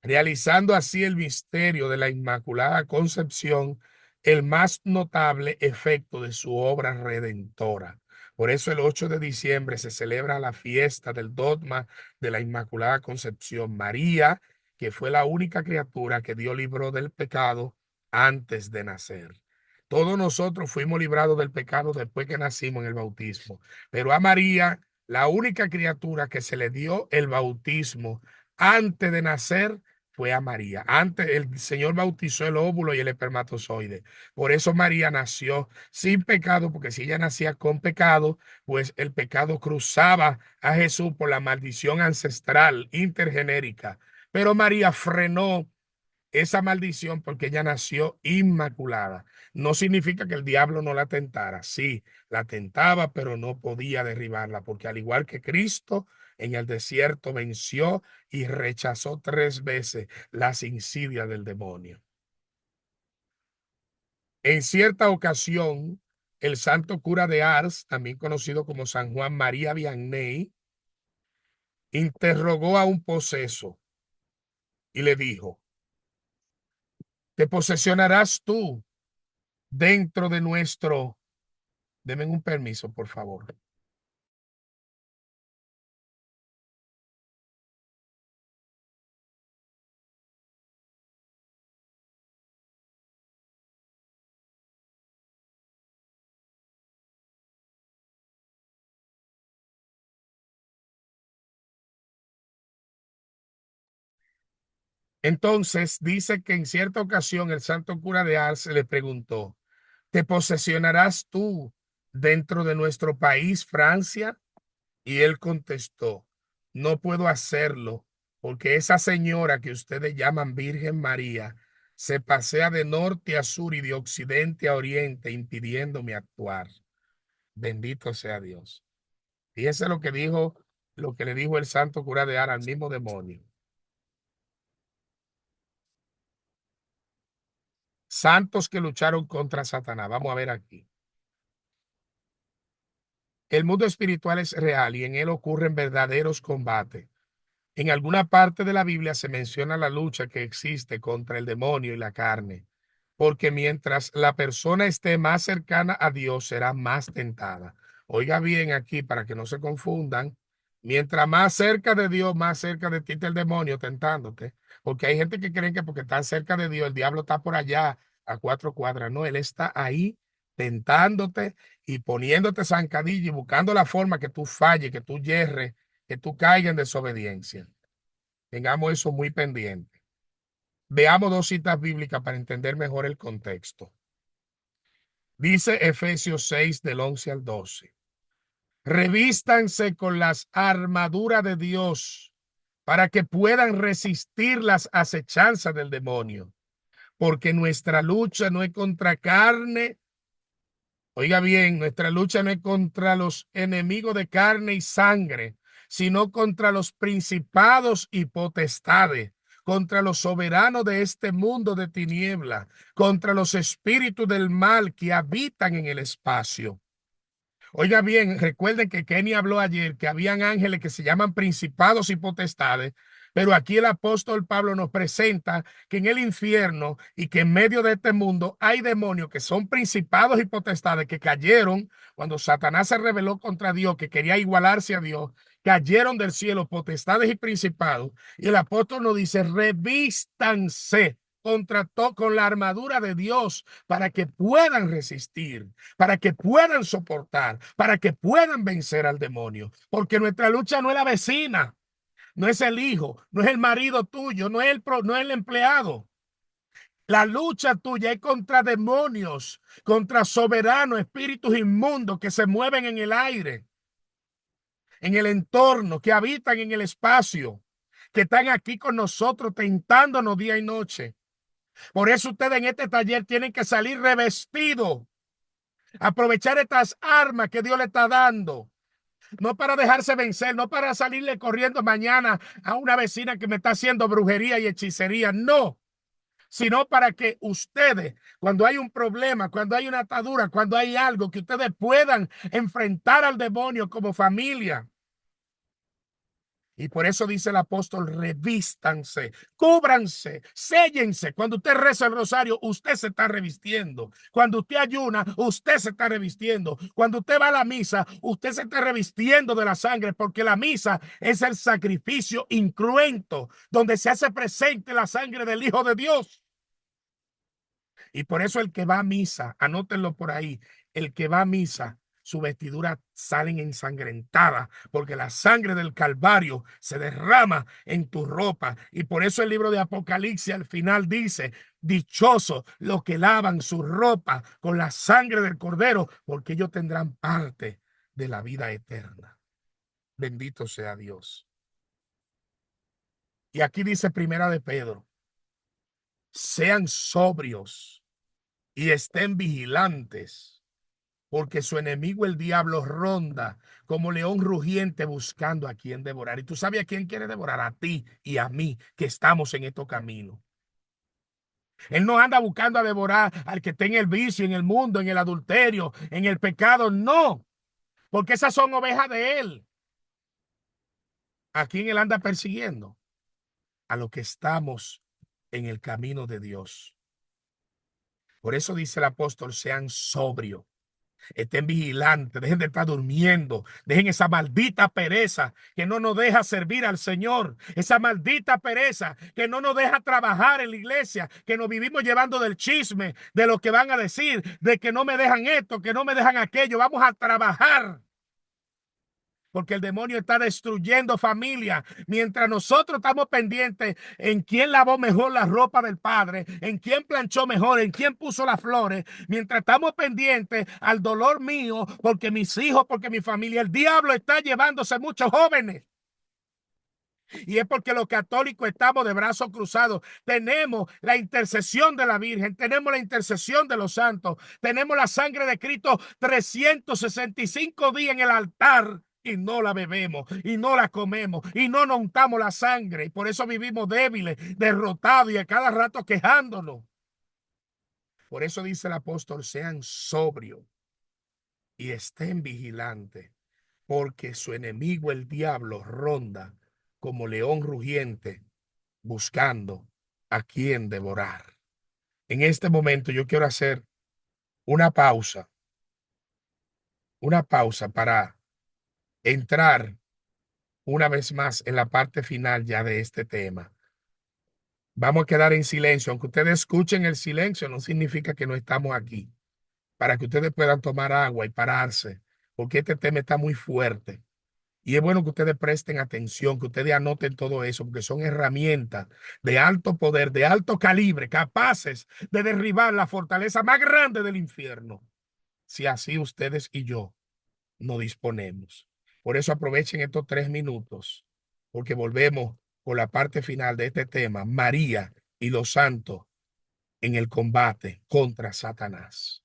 realizando así el misterio de la Inmaculada Concepción, el más notable efecto de su obra redentora. Por eso el 8 de diciembre se celebra la fiesta del dogma de la Inmaculada Concepción. María, que fue la única criatura que Dios libró del pecado antes de nacer. Todos nosotros fuimos librados del pecado después que nacimos en el bautismo, pero a María, la única criatura que se le dio el bautismo antes de nacer, fue a María. Antes el Señor bautizó el óvulo y el espermatozoide. Por eso María nació sin pecado, porque si ella nacía con pecado, pues el pecado cruzaba a Jesús por la maldición ancestral intergenérica. Pero María frenó esa maldición porque ella nació inmaculada. No significa que el diablo no la tentara. Sí, la tentaba, pero no podía derribarla, porque al igual que Cristo en el desierto venció y rechazó 3 veces las insidias del demonio. En cierta ocasión, el santo cura de Ars, también conocido como San Juan María Vianney, interrogó a un poseso y le dijo: ¿te posesionarás tú dentro de nuestro... Denme un permiso, por favor. Entonces dice que en cierta ocasión el santo cura de Ars le preguntó: ¿te posesionarás tú dentro de nuestro país, Francia? Y él contestó: no puedo hacerlo porque esa señora que ustedes llaman Virgen María se pasea de norte a sur y de occidente a oriente impidiéndome actuar. Bendito sea Dios. Fíjese lo que le dijo el santo cura de Ars al mismo demonio. Santos que lucharon contra Satanás. Vamos a ver aquí. El mundo espiritual es real y en él ocurren verdaderos combates. En alguna parte de la Biblia se menciona la lucha que existe contra el demonio y la carne, porque mientras la persona esté más cercana a Dios, será más tentada. Oiga bien aquí para que no se confundan. Mientras más cerca de Dios, más cerca de ti está el demonio tentándote. Porque hay gente que cree que porque está cerca de Dios, el diablo está por allá a 4 cuadras. No, él está ahí tentándote y poniéndote zancadilla y buscando la forma que tú falles, que tú yerres, que tú caigas en desobediencia. Tengamos eso muy pendiente. Veamos dos citas bíblicas para entender mejor el contexto. Dice Efesios 6 del 11 al 12. Revístanse con las armaduras de Dios para que puedan resistir las acechanzas del demonio, porque nuestra lucha no es contra carne. Oiga bien, nuestra lucha no es contra los enemigos de carne y sangre, sino contra los principados y potestades, contra los soberanos de este mundo de tiniebla, contra los espíritus del mal que habitan en el espacio. Oiga bien, recuerden que Kenny habló ayer que habían ángeles que se llaman principados y potestades, pero aquí el apóstol Pablo nos presenta que en el infierno y que en medio de este mundo hay demonios que son principados y potestades que cayeron cuando Satanás se rebeló contra Dios, que quería igualarse a Dios, cayeron del cielo potestades y principados. Y el apóstol nos dice, revístanse con la armadura de Dios para que puedan resistir, para que puedan soportar, para que puedan vencer al demonio. Porque nuestra lucha no es la vecina, no es el hijo, no es el marido tuyo, no es el empleado. La lucha tuya es contra demonios, contra soberanos, espíritus inmundos que se mueven en el aire, en el entorno, que habitan en el espacio, que están aquí con nosotros tentándonos día y noche. Por eso ustedes en este taller tienen que salir revestidos, aprovechar estas armas que Dios le está dando, no para dejarse vencer, no para salirle corriendo mañana a una vecina que me está haciendo brujería y hechicería, no, sino para que ustedes, cuando hay un problema, cuando hay una atadura, cuando hay algo, que ustedes puedan enfrentar al demonio como familia. Y por eso dice el apóstol, revístanse, cúbranse, séllense. Cuando usted reza el rosario, usted se está revistiendo. Cuando usted ayuna, usted se está revistiendo. Cuando usted va a la misa, usted se está revistiendo de la sangre, porque la misa es el sacrificio incruento, donde se hace presente la sangre del Hijo de Dios. Y por eso el que va a misa, anótenlo por ahí, el que va a misa, su vestidura salen ensangrentada, porque la sangre del Calvario se derrama en tu ropa. Y por eso el libro de Apocalipsis al final dice, dichosos los que lavan su ropa con la sangre del Cordero, porque ellos tendrán parte de la vida eterna. Bendito sea Dios. Y aquí dice Primera de Pedro, sean sobrios y estén vigilantes, porque su enemigo el diablo ronda como león rugiente buscando a quien devorar. Y tú sabes a quién quiere devorar, a ti y a mí, que estamos en estos caminos. Él no anda buscando a devorar al que está en el vicio, en el mundo, en el adulterio, en el pecado, no, porque esas son ovejas de él. ¿A quién él anda persiguiendo? A los que estamos en el camino de Dios. Por eso dice el apóstol, sean sobrios, estén vigilantes, dejen de estar durmiendo, dejen esa maldita pereza que no nos deja servir al Señor, esa maldita pereza que no nos deja trabajar en la iglesia, que nos vivimos llevando del chisme, de lo que van a decir, de que no me dejan esto, que no me dejan aquello. Vamos a trabajar, porque el demonio está destruyendo familia. Mientras nosotros estamos pendientes en quién lavó mejor la ropa del padre, en quién planchó mejor, en quién puso las flores, mientras estamos pendientes al dolor mío, porque mis hijos, porque mi familia, el diablo está llevándose muchos jóvenes. Y es porque los católicos estamos de brazos cruzados. Tenemos la intercesión de la Virgen, tenemos la intercesión de los santos, tenemos la sangre de Cristo 365 días en el altar. Y no la bebemos, y no la comemos, y no nos untamos la sangre. Y por eso vivimos débiles, derrotados y a cada rato quejándonos. Por eso dice el apóstol, sean sobrios y estén vigilantes, porque su enemigo el diablo ronda como león rugiente buscando a quien devorar. En este momento yo quiero hacer una pausa para entrar una vez más en la parte final ya de este tema. Vamos a quedar en silencio. Aunque ustedes escuchen el silencio, no significa que no estamos aquí. Para que ustedes puedan tomar agua y pararse, porque este tema está muy fuerte. Y es bueno que ustedes presten atención, que ustedes anoten todo eso, porque son herramientas de alto poder, de alto calibre, capaces de derribar la fortaleza más grande del infierno, si así ustedes y yo no disponemos. Por eso aprovechen estos 3 minutos, porque volvemos con la parte final de este tema, María y los santos en el combate contra Satanás.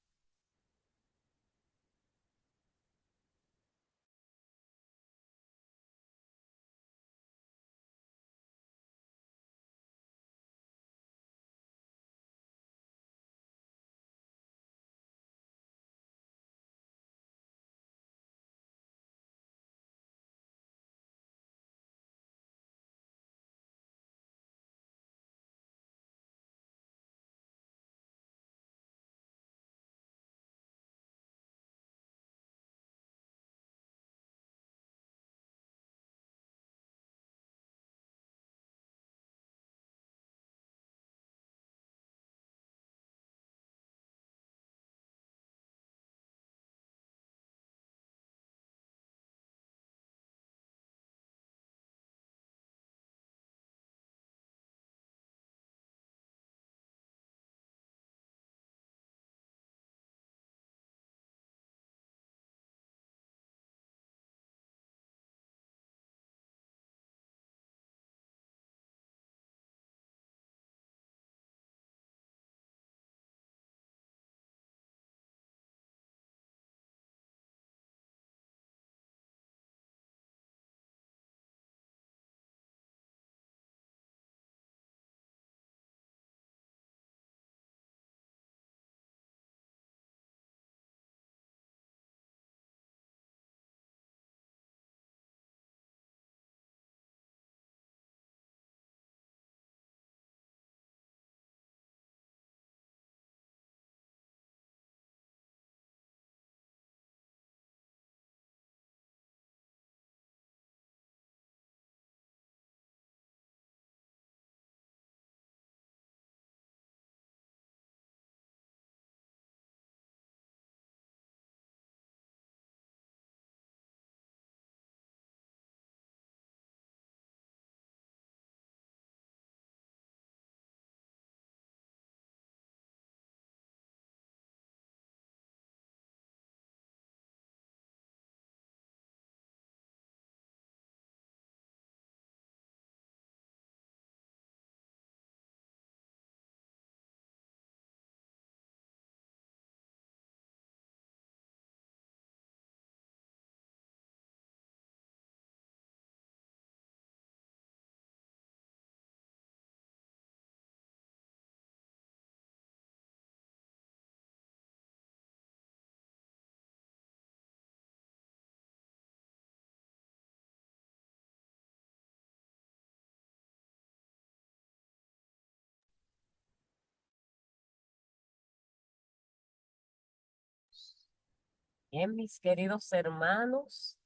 Bien, mis queridos hermanos,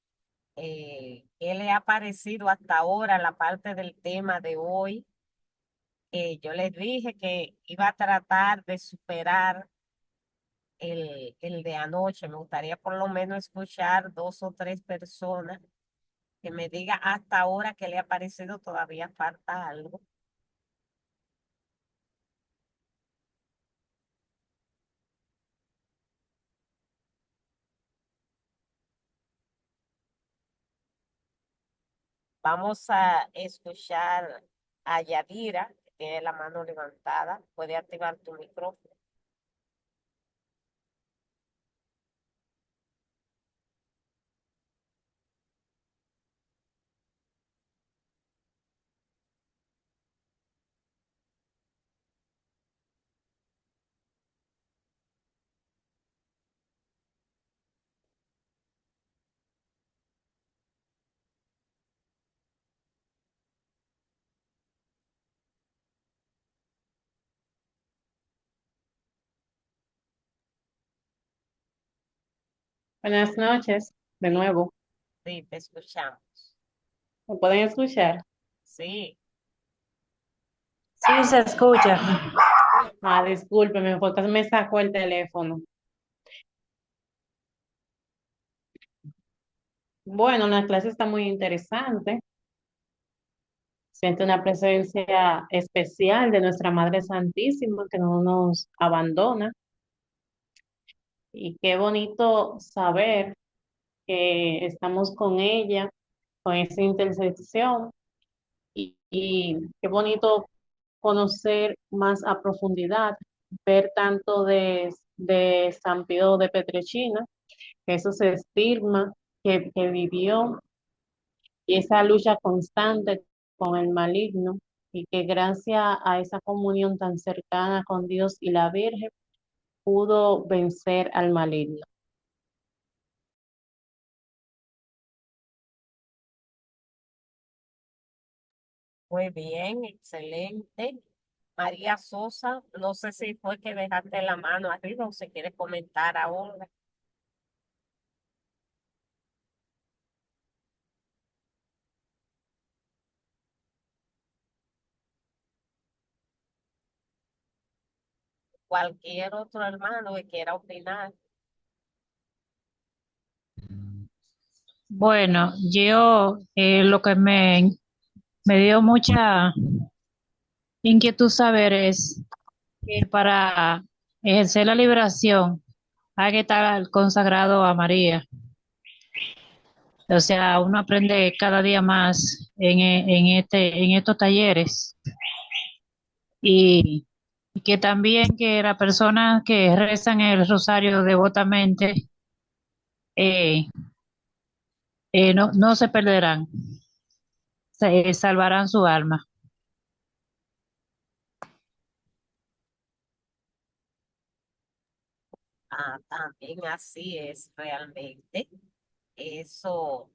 ¿qué le ha parecido hasta ahora la parte del tema de hoy? Yo les dije que iba a tratar de superar el de anoche. Me gustaría por lo menos escuchar 2 o 3 personas que me diga hasta ahora qué le ha parecido, todavía falta algo. Vamos a escuchar a Yadira, que tiene la mano levantada. Puede activar tu micrófono. Buenas noches, de nuevo. Sí, te escuchamos. ¿Me pueden escuchar? Sí, Sí, se escucha. Discúlpeme, porque me sacó el teléfono. Bueno, la clase está muy interesante. Siente una presencia especial de nuestra Madre Santísima que no nos abandona. Y qué bonito saber que estamos con ella, con esa intercesión. Y qué bonito conocer más a profundidad, ver tanto de San Pío de Petrechina, esos estigmas que vivió y esa lucha constante con el maligno, y que gracias a esa comunión tan cercana con Dios y la Virgen pudo vencer al maligno. Muy bien, excelente. María Sosa, no sé si fue que dejaste la mano arriba o si quieres comentar ahora. Cualquier otro hermano que quiera opinar. Bueno, yo lo que me dio mucha inquietud saber es que para ejercer la liberación hay que estar consagrado a María. O sea, uno aprende cada día más en estos talleres y, y que también que las personas que rezan el rosario devotamente eh, no se perderán, salvarán su alma. También así es realmente. Eso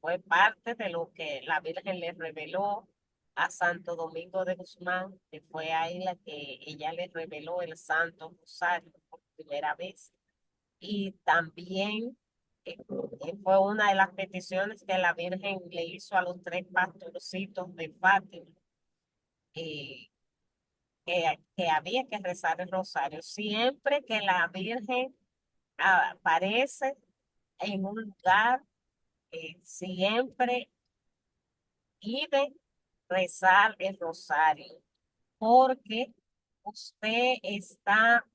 fue parte de lo que la Virgen le reveló a Santo Domingo de Guzmán, que fue ahí la que ella le reveló el Santo Rosario por primera vez. Y también fue una de las peticiones que la Virgen le hizo a los tres pastorcitos de Fátima, eh, que había que rezar el rosario. Siempre que la Virgen aparece en un lugar, siempre pide rezar el rosario, porque usted está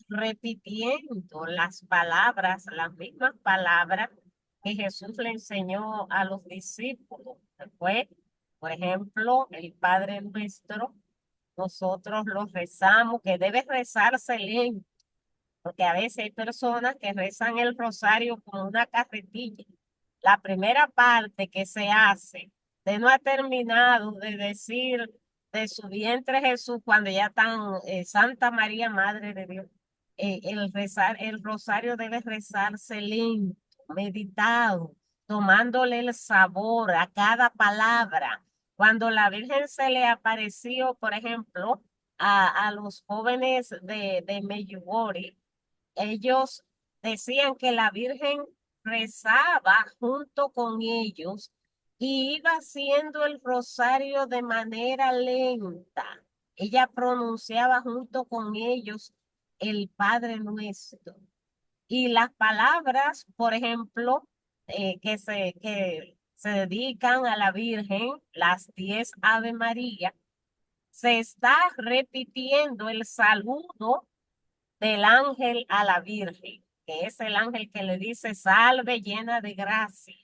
repitiendo las mismas palabras que Jesús le enseñó a los discípulos. Fue, por ejemplo, el Padre Nuestro, nosotros lo rezamos, que debe rezarse lento, porque a veces hay personas que rezan el rosario como una carretilla. La primera parte que se hace, usted no ha terminado de decir de su vientre Jesús cuando ya están Santa María, Madre de Dios. El rosario debe rezarse lento, meditado, tomándole el sabor a cada palabra. Cuando la Virgen se le apareció, por ejemplo, a los jóvenes de Medjugorje, ellos decían que la Virgen rezaba junto con ellos y iba haciendo el rosario de manera lenta. Ella pronunciaba junto con ellos el Padre Nuestro. Y las palabras, por ejemplo, que se dedican a la Virgen, las 10 Ave María, se está repitiendo el saludo del ángel a la Virgen, que es el ángel que le dice, salve llena de gracia.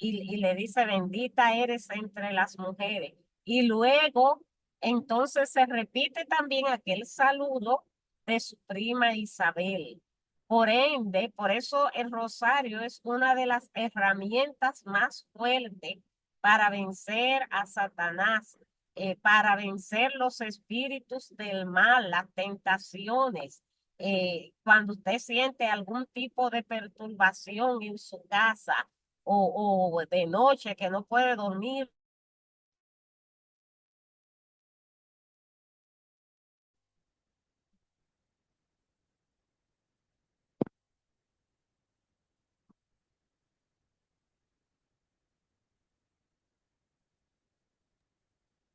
Y le dice, bendita eres entre las mujeres. Y luego, entonces se repite también aquel saludo de su prima Isabel. Por ende, por eso el rosario es una de las herramientas más fuertes para vencer a Satanás, para vencer los espíritus del mal, las tentaciones. Cuando usted siente algún tipo de perturbación en su casa o de noche que no puede dormir,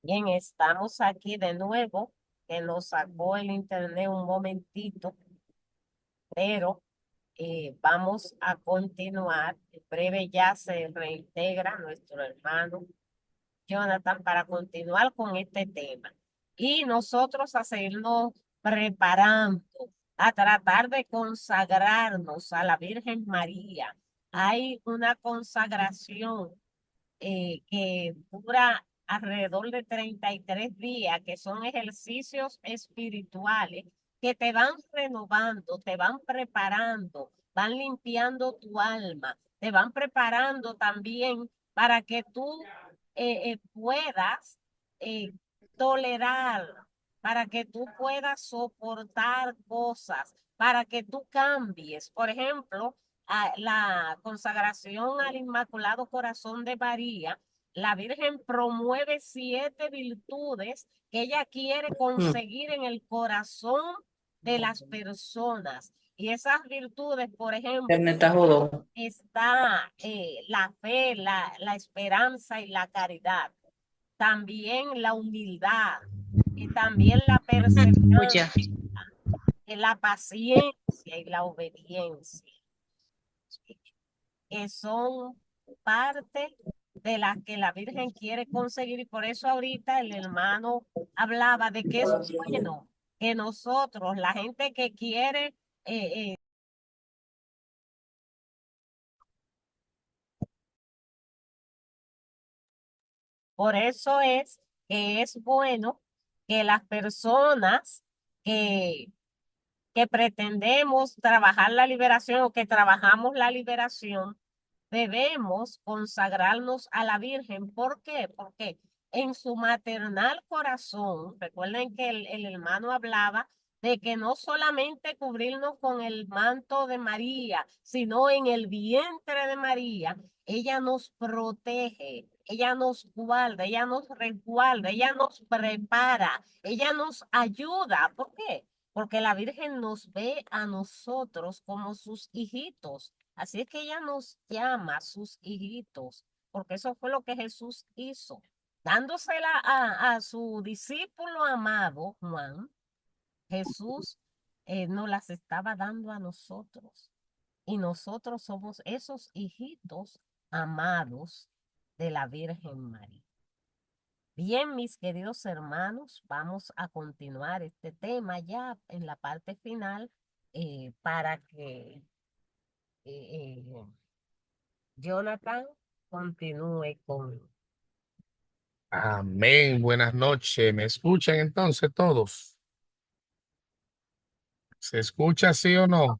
bien, estamos aquí de nuevo, que nos sacó el internet un momentito, pero Vamos a continuar. En breve ya se reintegra nuestro hermano Jonathan para continuar con este tema. Y nosotros a seguirnos preparando, a tratar de consagrarnos a la Virgen María. Hay una consagración que dura alrededor de 33 días, que son ejercicios espirituales que te van renovando, te van preparando, van limpiando tu alma, te van preparando también para que tú puedas eh, tolerar, para que tú puedas soportar cosas, para que tú cambies. Por ejemplo, la consagración al Inmaculado Corazón de María, la Virgen promueve 7 virtudes que ella quiere conseguir en el corazón de las personas. Y esas virtudes, por ejemplo, está la fe, la esperanza y la caridad. También la humildad y también la perseverancia, la paciencia y la obediencia, que son parte de las que la Virgen quiere conseguir. Y por eso ahorita el hermano hablaba de que es bueno que nosotros, la gente que quiere por eso es que es bueno que las personas que, que pretendemos trabajar la liberación o que trabajamos la liberación, debemos consagrarnos a la Virgen. ¿Por qué? Porque en su maternal corazón, recuerden que el hermano hablaba de que no solamente cubrirnos con el manto de María, sino en el vientre de María, ella nos protege, ella nos guarda, ella nos resguarda, ella nos prepara, ella nos ayuda. ¿Por qué? Porque la Virgen nos ve a nosotros como sus hijitos. Así es que ella nos llama sus hijitos, porque eso fue lo que Jesús hizo. Dándosela a su discípulo amado, Juan, Jesús nos las estaba dando a nosotros. Y nosotros somos esos hijitos amados de la Virgen María. Bien, mis queridos hermanos, vamos a continuar este tema ya en la parte final para que Jonathan continúe con... Amén. Buenas noches. ¿Me escuchan entonces todos? ¿Se escucha sí o no?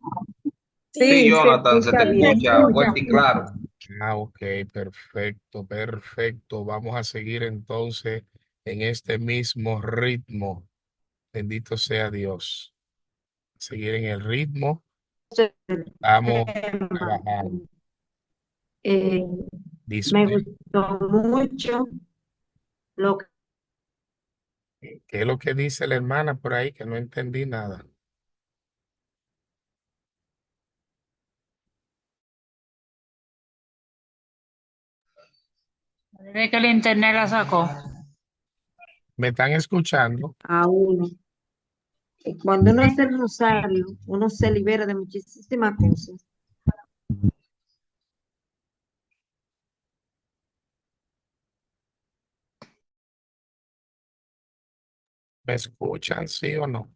Sí, Sí, se Jonathan, se te escucha bien. escucha fuerte y claro. Ok, perfecto, perfecto. Vamos a seguir entonces en este mismo ritmo. Bendito sea Dios. Seguir en el ritmo. Vamos a trabajar. Eh, me gustó mucho lo que ¿Qué es lo que dice la hermana por ahí? Que no entendí nada. Desde que el internet la sacó. ¿Me están escuchando? a uno. Cuando uno hace el rosario, uno se libera de muchísimas cosas. ¿Me escuchan sí o no?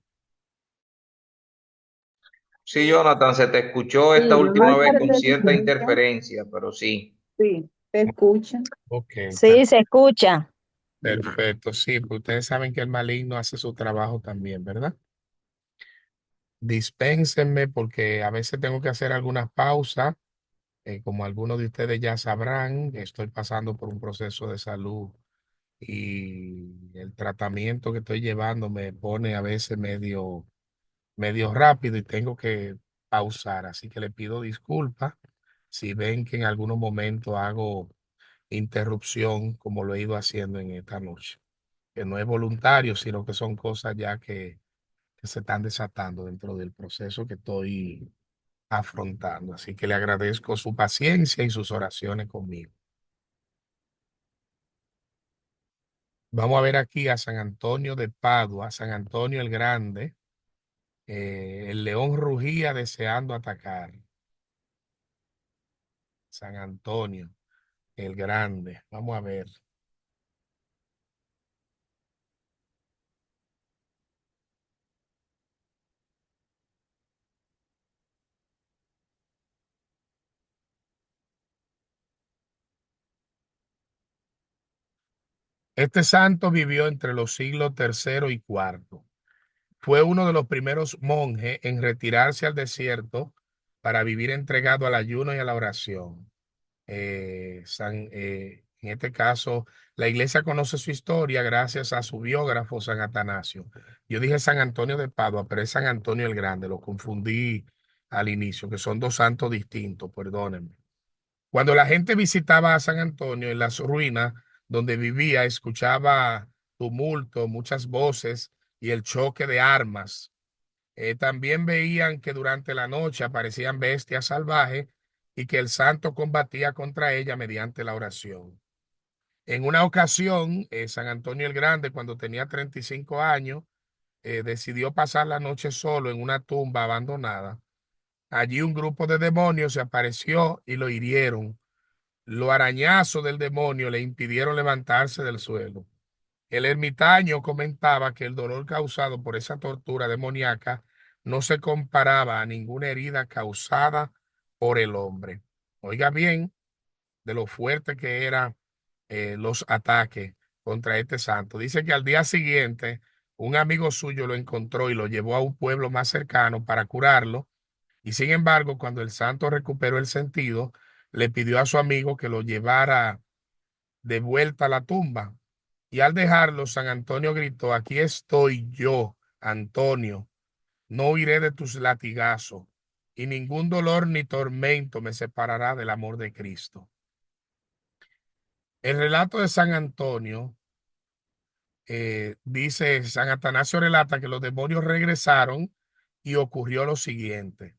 Sí, Jonathan, se te escuchó Sí, esta lo última más vez que con te cierta escucha. interferencia, pero sí. Sí, te escucha. Ok, Sí, se escucha. perfecto. Sí, pues ustedes saben que el maligno hace su trabajo también, ¿verdad? Dispénsenme porque a veces tengo que hacer algunas pausas. Como algunos de ustedes ya sabrán, estoy pasando por un proceso de salud y el tratamiento que estoy llevando me pone a veces medio rápido y tengo que pausar. Así que le pido disculpas si ven que en algunos momentos hago interrupción como lo he ido haciendo en esta noche, que no es voluntario, sino que son cosas ya que se están desatando dentro del proceso que estoy afrontando. Así que le agradezco su paciencia y sus oraciones conmigo. Vamos a ver aquí a San Antonio de Padua, San Antonio el Grande. El león rugía deseando atacar. San Antonio el Grande. Vamos a ver. Este santo vivió entre los siglos tercero y cuarto. Fue uno de los primeros monjes en retirarse al desierto para vivir entregado al ayuno y a la oración. En este caso, la iglesia conoce su historia gracias a su biógrafo, San Atanasio. Yo dije San Antonio de Padua, pero es San Antonio el Grande, lo confundí al inicio, que son dos santos distintos, perdónenme. Cuando la gente visitaba a San Antonio en las ruinas donde vivía, escuchaba tumulto, muchas voces y el choque de armas. También veían que durante la noche aparecían bestias salvajes y que el santo combatía contra ella mediante la oración. En una ocasión, San Antonio el Grande, cuando tenía 35 años, decidió pasar la noche solo en una tumba abandonada. Allí un grupo de demonios se apareció y lo hirieron. Los arañazos del demonio le impidieron levantarse del suelo. El ermitaño comentaba que el dolor causado por esa tortura demoníaca no se comparaba a ninguna herida causada por el hombre. Oiga bien de lo fuerte que eran los ataques contra este santo. Dice que al día siguiente un amigo suyo lo encontró y lo llevó a un pueblo más cercano para curarlo. Y sin embargo, cuando el santo recuperó el sentido, le pidió a su amigo que lo llevara de vuelta a la tumba. Y al dejarlo, San Antonio gritó: aquí estoy yo, Antonio, no huiré de tus latigazos, y ningún dolor ni tormento me separará del amor de Cristo. El relato de San Antonio, dice, San Atanasio relata que los demonios regresaron y ocurrió lo siguiente.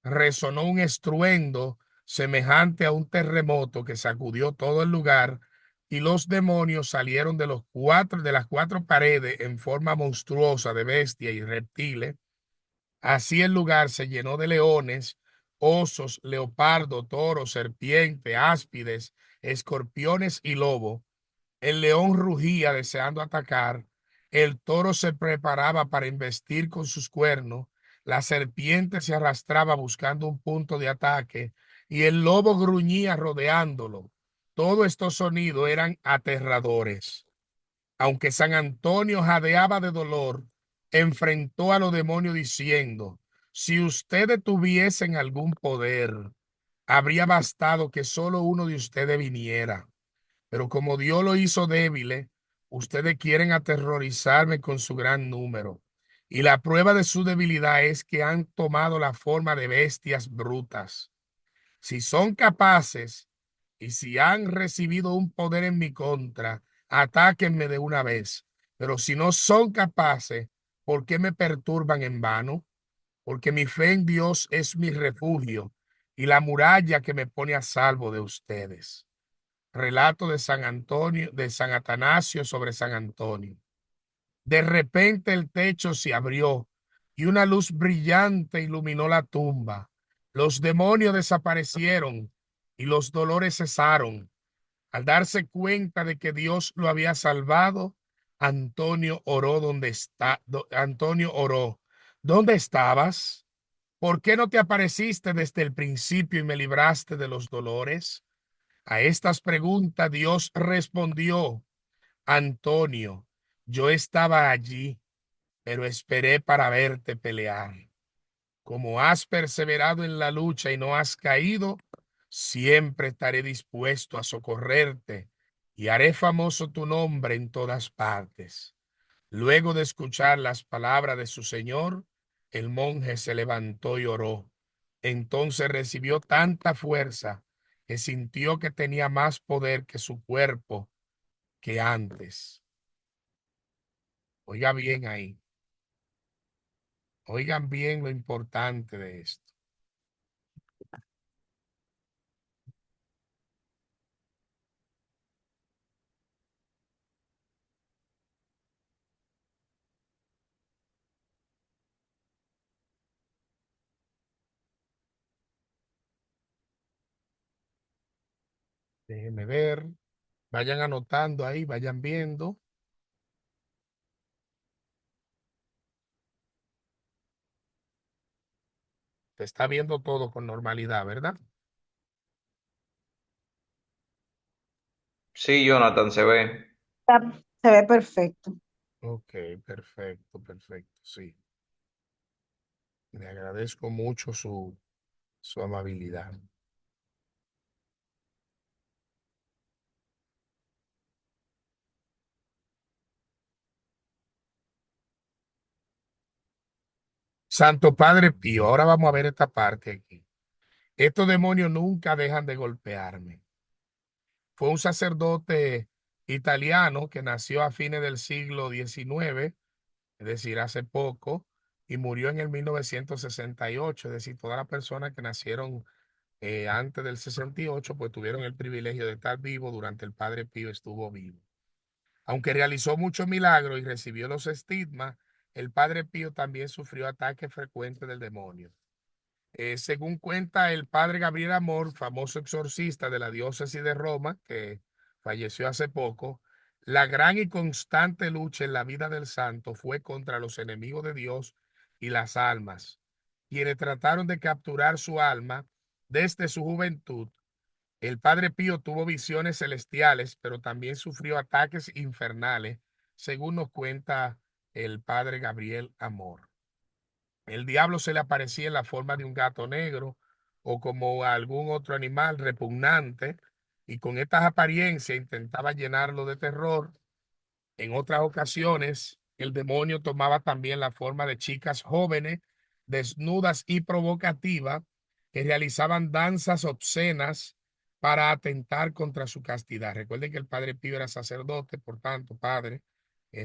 Resonó un estruendo semejante a un terremoto que sacudió todo el lugar y los demonios salieron de las cuatro paredes en forma monstruosa de bestia y reptiles. Así el lugar se llenó de leones, osos, leopardo, toros, serpientes, áspides, escorpiones y lobos. El león rugía deseando atacar, el toro se preparaba para embestir con sus cuernos, la serpiente se arrastraba buscando un punto de ataque y el lobo gruñía rodeándolo. Todos estos sonidos eran aterradores. Aunque San Antonio jadeaba de dolor, enfrentó a los demonios diciendo: si ustedes tuviesen algún poder, habría bastado que solo uno de ustedes viniera. Pero como Dios lo hizo débiles, ustedes quieren aterrorizarme con su gran número. Y la prueba de su debilidad es que han tomado la forma de bestias brutas. Si son capaces y si han recibido un poder en mi contra, atáquenme de una vez. Pero si no son capaces, ¿por qué me perturban en vano? Porque mi fe en Dios es mi refugio y la muralla que me pone a salvo de ustedes. Relato de San Antonio, de San Atanasio sobre San Antonio. De repente el techo se abrió y una luz brillante iluminó la tumba. Los demonios desaparecieron y los dolores cesaron. Al darse cuenta de que Dios lo había salvado, Antonio oró Antonio oró: ¿dónde estabas? ¿Por qué no te apareciste desde el principio y me libraste de los dolores? A estas preguntas Dios respondió: Antonio, yo estaba allí, pero esperé para verte pelear. Como has perseverado en la lucha y no has caído, siempre estaré dispuesto a socorrerte y haré famoso tu nombre en todas partes. Luego de escuchar las palabras de su señor, el monje se levantó y oró. Entonces recibió tanta fuerza que sintió que tenía más poder que su cuerpo que antes. Oiga bien ahí. Oigan bien lo importante de esto. Déjenme ver. Vayan anotando ahí, vayan viendo. Se está viendo todo con normalidad, ¿verdad? Sí, Jonathan, se ve. Se ve perfecto. Ok, perfecto, perfecto, sí. Le agradezco mucho su amabilidad. Santo Padre Pío, ahora vamos a ver esta parte aquí. Estos demonios nunca dejan de golpearme. Fue un sacerdote italiano que nació a fines del siglo XIX, es decir, hace poco, y murió en el 1968, es decir, todas las personas que nacieron antes del 68, pues tuvieron el privilegio de estar vivos durante el Padre Pío estuvo vivo. Aunque realizó muchos milagros y recibió los estigmas, el Padre Pío también sufrió ataques frecuentes del demonio. Según cuenta el padre Gabriel Amor, famoso exorcista de la diócesis de Roma, que falleció hace poco, la gran y constante lucha en la vida del santo fue contra los enemigos de Dios y las almas, quienes trataron de capturar su alma desde su juventud. El padre Pío tuvo visiones celestiales, pero también sufrió ataques infernales, según nos cuenta el padre Gabriel Amor. El diablo se le aparecía en la forma de un gato negro o como algún otro animal repugnante, y con estas apariencias intentaba llenarlo de terror. En otras ocasiones, el demonio tomaba también la forma de chicas jóvenes, desnudas y provocativas, que realizaban danzas obscenas para atentar contra su castidad. Recuerden que el padre Pío era sacerdote, por tanto, padre.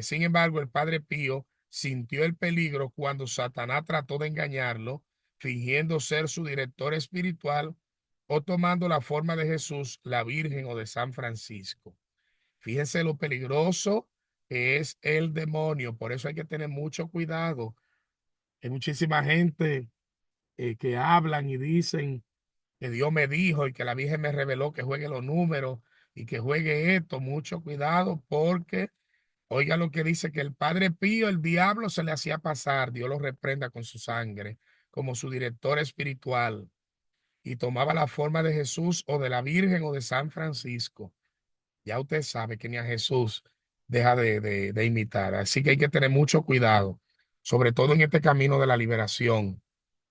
Sin embargo, el padre Pío sintió el peligro cuando Satanás trató de engañarlo, fingiendo ser su director espiritual o tomando la forma de Jesús, la Virgen o de San Francisco. Fíjense lo peligroso que es el demonio, por eso hay que tener mucho cuidado. Hay muchísima gente que hablan y dicen que Dios me dijo y que la Virgen me reveló que juegue los números y que juegue esto. Mucho cuidado porque, oiga lo que dice, que el Padre Pío, el diablo se le hacía pasar, Dios lo reprenda con su sangre, como su director espiritual, y tomaba la forma de Jesús o de la Virgen o de San Francisco. Ya usted sabe que ni a Jesús deja de imitar. Así que hay que tener mucho cuidado, sobre todo en este camino de la liberación.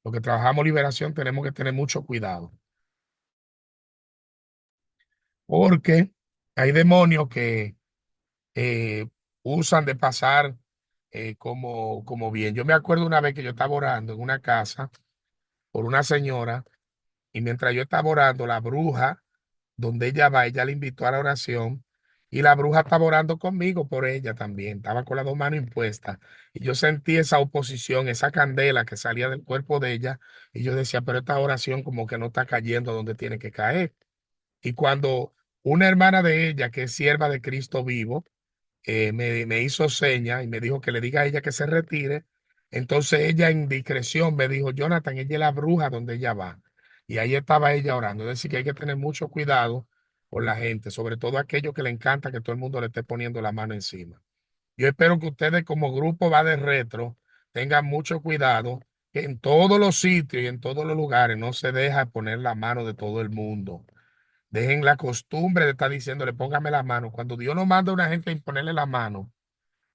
Los que trabajamos liberación tenemos que tener mucho cuidado, porque hay demonios que eh, usan de pasar como bien. Yo me acuerdo una vez que yo estaba orando en una casa por una señora, y mientras yo estaba orando, la bruja donde ella va, ella le invitó a la oración, y la bruja estaba orando conmigo por ella también, estaba con las dos manos impuestas, y yo sentí esa oposición, esa candela que salía del cuerpo de ella, y yo decía, pero esta oración como que no está cayendo donde tiene que caer. Y cuando una hermana de ella, que es sierva de Cristo vivo, me hizo seña y me dijo que le diga a ella que se retire. Entonces ella en discreción me dijo, Jonathan, ella es la bruja donde ella va. Y ahí estaba ella orando. Es decir, que hay que tener mucho cuidado con la gente, sobre todo aquellos que le encanta que todo el mundo le esté poniendo la mano encima. Yo espero que ustedes como grupo va de retro tengan mucho cuidado, que en todos los sitios y en todos los lugares no se deja poner la mano de todo el mundo. Dejen la costumbre de estar diciéndole, póngame la mano. Cuando Dios nos manda a una gente a imponerle la mano,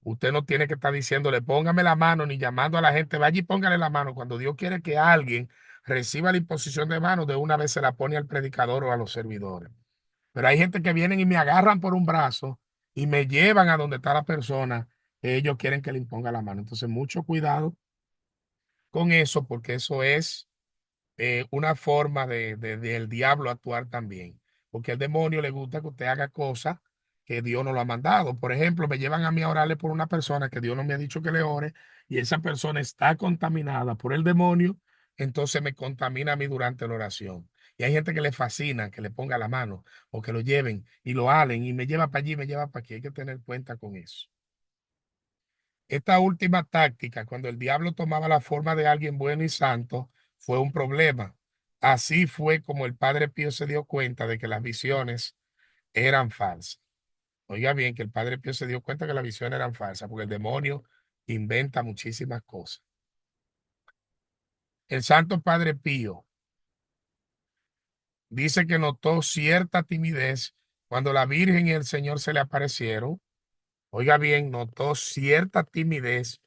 usted no tiene que estar diciéndole, póngame la mano, ni llamando a la gente, vaya y póngale la mano. Cuando Dios quiere que alguien reciba la imposición de mano, de una vez se la pone al predicador o a los servidores. Pero hay gente que vienen y me agarran por un brazo y me llevan a donde está la persona que ellos quieren que le imponga la mano. Entonces, mucho cuidado con eso, porque eso es una forma del diablo actuar también, porque al demonio le gusta que usted haga cosas que Dios no lo ha mandado. Por ejemplo, me llevan a mí a orarle por una persona que Dios no me ha dicho que le ore, y esa persona está contaminada por el demonio, entonces me contamina a mí durante la oración. Y hay gente que le fascina que le ponga la mano o que lo lleven y lo halen y me lleva para allí, me lleva para aquí. Hay que tener cuenta con eso. Esta última táctica, cuando el diablo tomaba la forma de alguien bueno y santo, fue un problema. Así fue como el padre Pío se dio cuenta de que las visiones eran falsas. Oiga bien, que el Padre Pío se dio cuenta que las visiones eran falsas, porque el demonio inventa muchísimas cosas. El Santo Padre Pío dice que notó cierta timidez cuando la Virgen y el Señor se le aparecieron. Oiga bien, notó cierta timidez.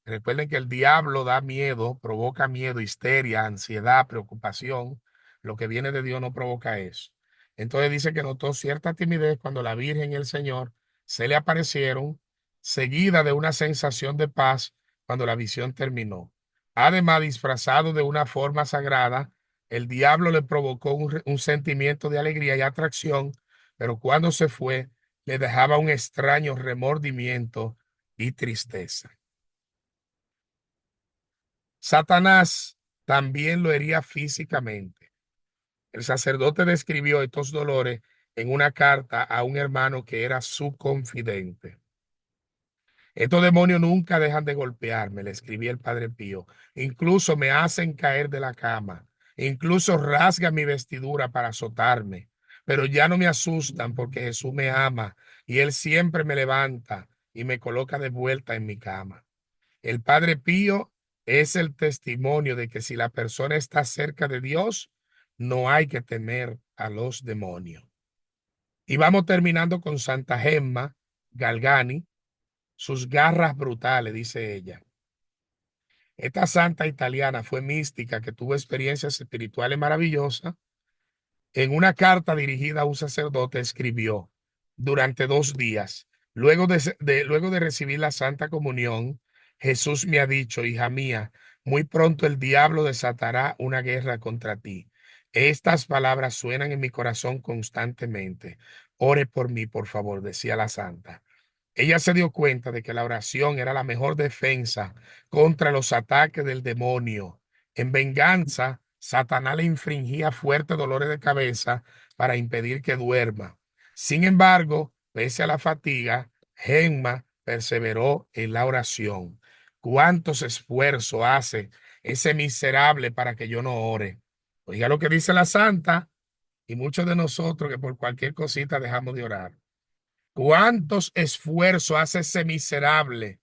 Recuerden que el diablo da miedo, provoca miedo, histeria, ansiedad, preocupación. Lo que viene de Dios no provoca eso. Entonces dice que notó cierta timidez cuando la Virgen y el Señor se le aparecieron, seguida de una sensación de paz cuando la visión terminó. Además, disfrazado de una forma sagrada, el diablo le provocó un sentimiento de alegría y atracción, pero cuando se fue, le dejaba un extraño remordimiento y tristeza. Satanás también lo hería físicamente. El sacerdote describió estos dolores en una carta a un hermano que era su confidente. Estos demonios nunca dejan de golpearme, le escribía el Padre Pío. Incluso me hacen caer de la cama. Incluso rasgan mi vestidura para azotarme. Pero ya no me asustan porque Jesús me ama y Él siempre me levanta y me coloca de vuelta en mi cama. El Padre Pío es el testimonio de que si la persona está cerca de Dios, no hay que temer a los demonios. Y vamos terminando con Santa Gemma Galgani. Sus garras brutales, dice ella. Esta santa italiana fue mística que tuvo experiencias espirituales maravillosas. En una carta dirigida a un sacerdote escribió: durante 2 días, luego de recibir la Santa Comunión, Jesús me ha dicho: hija mía, muy pronto el diablo desatará una guerra contra ti. Estas palabras suenan en mi corazón constantemente. Ore por mí, por favor, decía la santa. Ella se dio cuenta de que la oración era la mejor defensa contra los ataques del demonio. En venganza, Satanás le infringía fuertes dolores de cabeza para impedir que duerma. Sin embargo, pese a la fatiga, Gemma perseveró en la oración. ¿Cuántos esfuerzos hace ese miserable para que yo no ore? Oiga lo que dice la santa, y muchos de nosotros que por cualquier cosita dejamos de orar. ¿Cuántos esfuerzos hace ese miserable?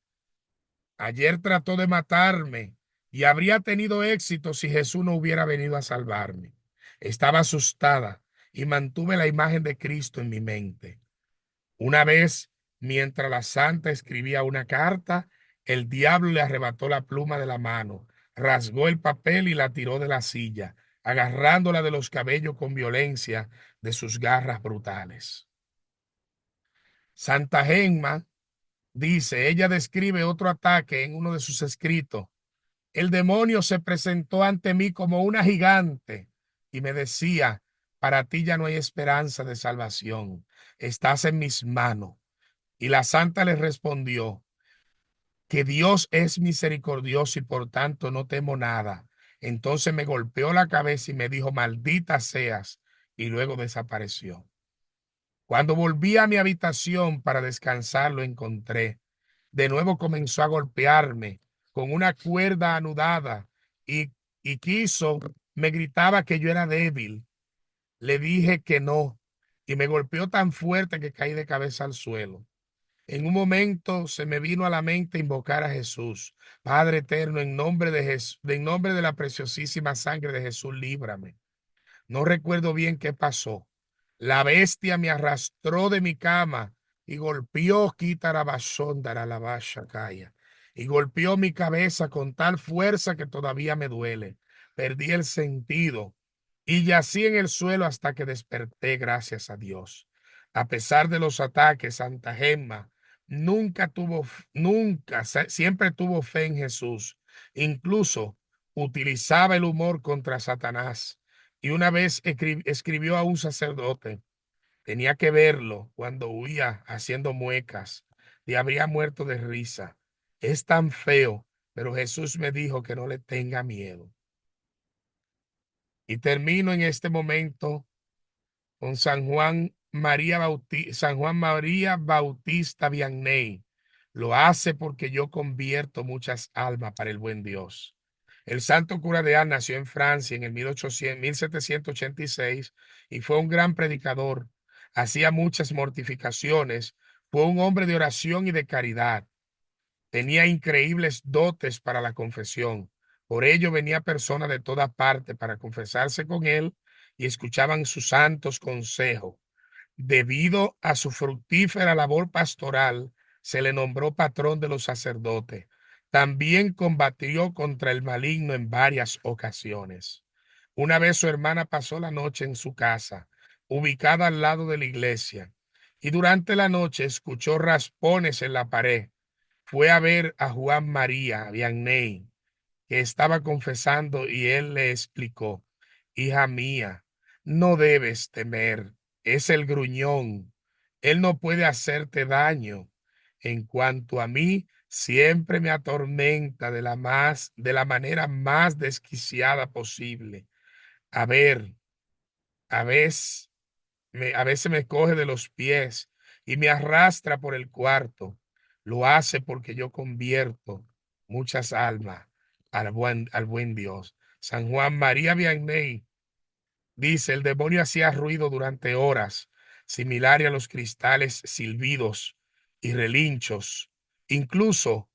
Ayer trató de matarme y habría tenido éxito si Jesús no hubiera venido a salvarme. Estaba asustada y mantuve la imagen de Cristo en mi mente. Una vez, mientras la santa escribía una carta, el diablo le arrebató la pluma de la mano, rasgó el papel y la tiró de la silla, agarrándola de los cabellos con violencia de sus garras brutales. Santa Gemma dice, ella describe otro ataque en uno de sus escritos. El demonio se presentó ante mí como una gigante y me decía: para ti ya no hay esperanza de salvación, estás en mis manos. Y la santa le respondió que Dios es misericordioso y por tanto no temo nada. Entonces me golpeó la cabeza y me dijo: maldita seas, y luego desapareció. Cuando volví a mi habitación para descansar, lo encontré. De nuevo comenzó a golpearme con una cuerda anudada y me gritaba que yo era débil. Le dije que no y me golpeó tan fuerte que caí de cabeza al suelo. En un momento se me vino a la mente invocar a Jesús. Padre eterno, en nombre de Jesús, en nombre de la preciosísima sangre de Jesús, líbrame. No recuerdo bien qué pasó. La bestia me arrastró de mi cama y golpeó y golpeó mi cabeza con tal fuerza que todavía me duele. Perdí el sentido y yací en el suelo hasta que desperté, gracias a Dios. A pesar de los ataques, Santa Gemma siempre tuvo fe en Jesús. Incluso utilizaba el humor contra Satanás. Y una vez escribió a un sacerdote: tenía que verlo cuando huía haciendo muecas y habría muerto de risa. Es tan feo, pero Jesús me dijo que no le tenga miedo. Y termino en este momento con San Juan María Bautista Vianney. Lo hace porque yo convierto muchas almas para el buen Dios. El santo cura de Ars nació en Francia en el 1786 y fue un gran predicador. hacía muchas mortificaciones, fue un hombre de oración y de caridad. Tenía increíbles dotes para la confesión. Por ello venía personas de toda parte para confesarse con él y escuchaban sus santos consejos. Debido a su fructífera labor pastoral, se le nombró patrón de los sacerdotes. También combatió contra el maligno en varias ocasiones. Una vez su hermana pasó la noche en su casa, ubicada al lado de la iglesia, y durante la noche escuchó raspones en la pared. Fue a ver a Juan María Vianney, que estaba confesando, y él le explicó: hija mía, no debes temer, es el gruñón, él no puede hacerte daño. En cuanto a mí, siempre me atormenta de la manera más desquiciada posible. A ver, a veces a veces me coge de los pies y me arrastra por el cuarto. Lo hace porque yo convierto muchas almas al buen Dios. San Juan María Vianney dice: el demonio hacía ruido durante horas, similar a los cristales silbidos y relinchos. Incluso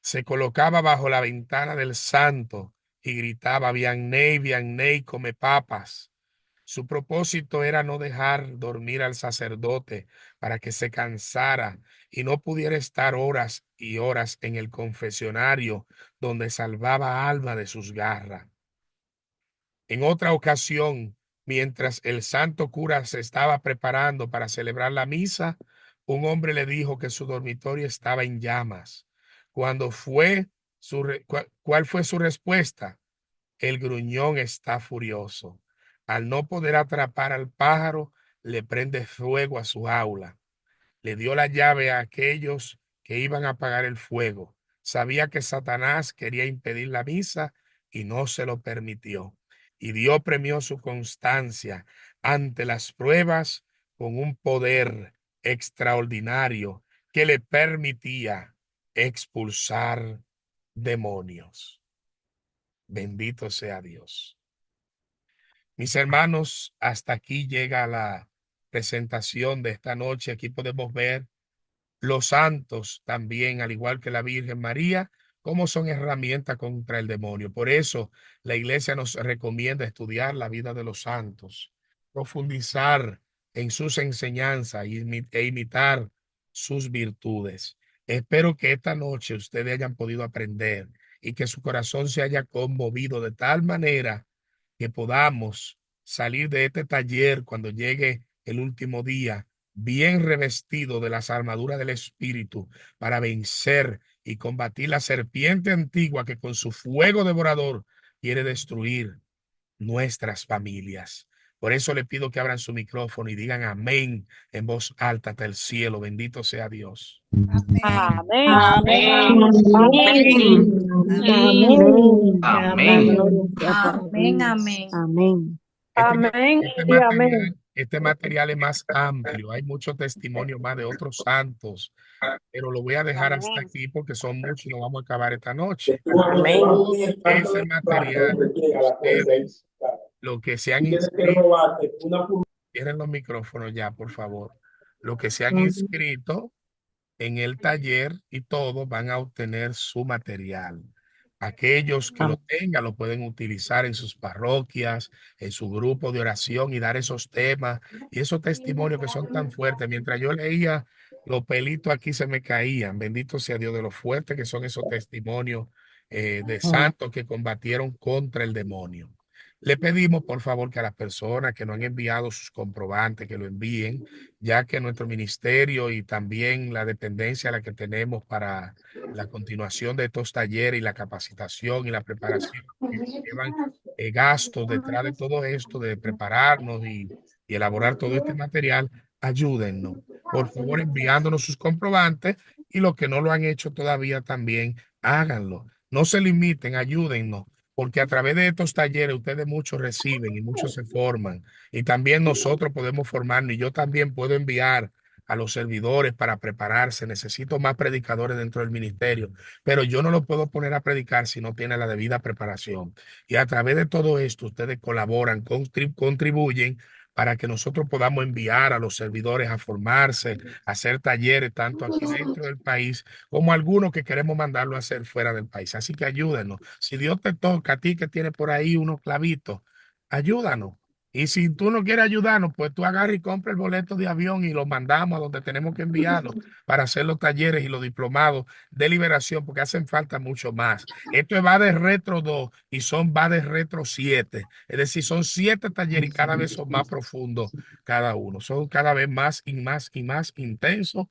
se colocaba bajo la ventana del santo y gritaba: Vianney, Vianney, come papas. Su propósito era no dejar dormir al sacerdote para que se cansara y no pudiera estar horas y horas en el confesionario donde salvaba alma de sus garras. En otra ocasión, mientras el santo cura se estaba preparando para celebrar la misa, un hombre le dijo que su dormitorio estaba en llamas. ¿Cuál fue su respuesta? El gruñón está furioso. Al no poder atrapar al pájaro, le prende fuego a su aula. Le dio la llave a aquellos que iban a apagar el fuego. Sabía que Satanás quería impedir la misa y no se lo permitió. Y Dios premió su constancia ante las pruebas con un poder extraordinario que le permitía expulsar demonios. Bendito sea Dios. Mis hermanos, hasta aquí llega la presentación de esta noche. Aquí podemos ver los santos también, al igual que la Virgen María, cómo son herramientas contra el demonio. Por eso la iglesia nos recomienda estudiar la vida de los santos, profundizar en sus enseñanzas e imitar sus virtudes. Espero que esta noche ustedes hayan podido aprender y que su corazón se haya conmovido de tal manera que podamos salir de este taller cuando llegue el último día bien revestido de las armaduras del Espíritu para vencer y combatir la serpiente antigua que con su fuego devorador quiere destruir nuestras familias. Por eso le pido que abran su micrófono y digan amén en voz alta hasta el cielo. Bendito sea Dios. Amén. Amén. Amén. Amén. Amén. Amén Este y amén. este material es más amplio. Hay muchos testimonios más de otros santos, pero lo voy a dejar hasta Amén. aquí porque son muchos y no vamos a acabar esta noche. Amén. Todo ese material, ustedes, los que se han inscrito, cierren los micrófonos ya, por favor. Los que se han inscrito en el taller y todos van a obtener su material. Aquellos que lo tengan lo pueden utilizar en sus parroquias, en su grupo de oración y dar esos temas y esos testimonios que son tan fuertes. Mientras yo leía, los pelitos aquí se me caían. Bendito sea Dios de lo fuerte que son esos testimonios de santos que combatieron contra el demonio. Le pedimos, por favor, que a las personas que no han enviado sus comprobantes, que lo envíen, ya que nuestro ministerio y también la dependencia a la que tenemos para la continuación de estos talleres y la capacitación y la preparación que llevan gastos detrás de todo esto, de prepararnos y elaborar todo este material, ayúdennos. Por favor, enviándonos sus comprobantes y los que no lo han hecho todavía también, háganlo. No se limiten, ayúdennos porque a través de estos talleres ustedes muchos reciben y muchos se forman y también nosotros podemos formarnos y yo también puedo enviar a los servidores para prepararse. Necesito más predicadores dentro del ministerio, pero yo no lo puedo poner a predicar si no tiene la debida preparación. Y a través de todo esto ustedes colaboran, contribuyen para que nosotros podamos enviar a los servidores a formarse, a hacer talleres tanto aquí dentro del país como algunos que queremos mandarlo a hacer fuera del país. Así que ayúdenos. Si Dios te toca a ti que tienes por ahí unos clavitos, ayúdanos. Y si tú no quieres ayudarnos, pues tú agarra y compra el boleto de avión y lo mandamos a donde tenemos que enviarlo para hacer los talleres y los diplomados de liberación, porque hacen falta mucho más. Esto es de Retro 2 y son de Retro 7. Es decir, son 7 talleres y cada vez son más profundos cada uno. Son cada vez más y más y más intensos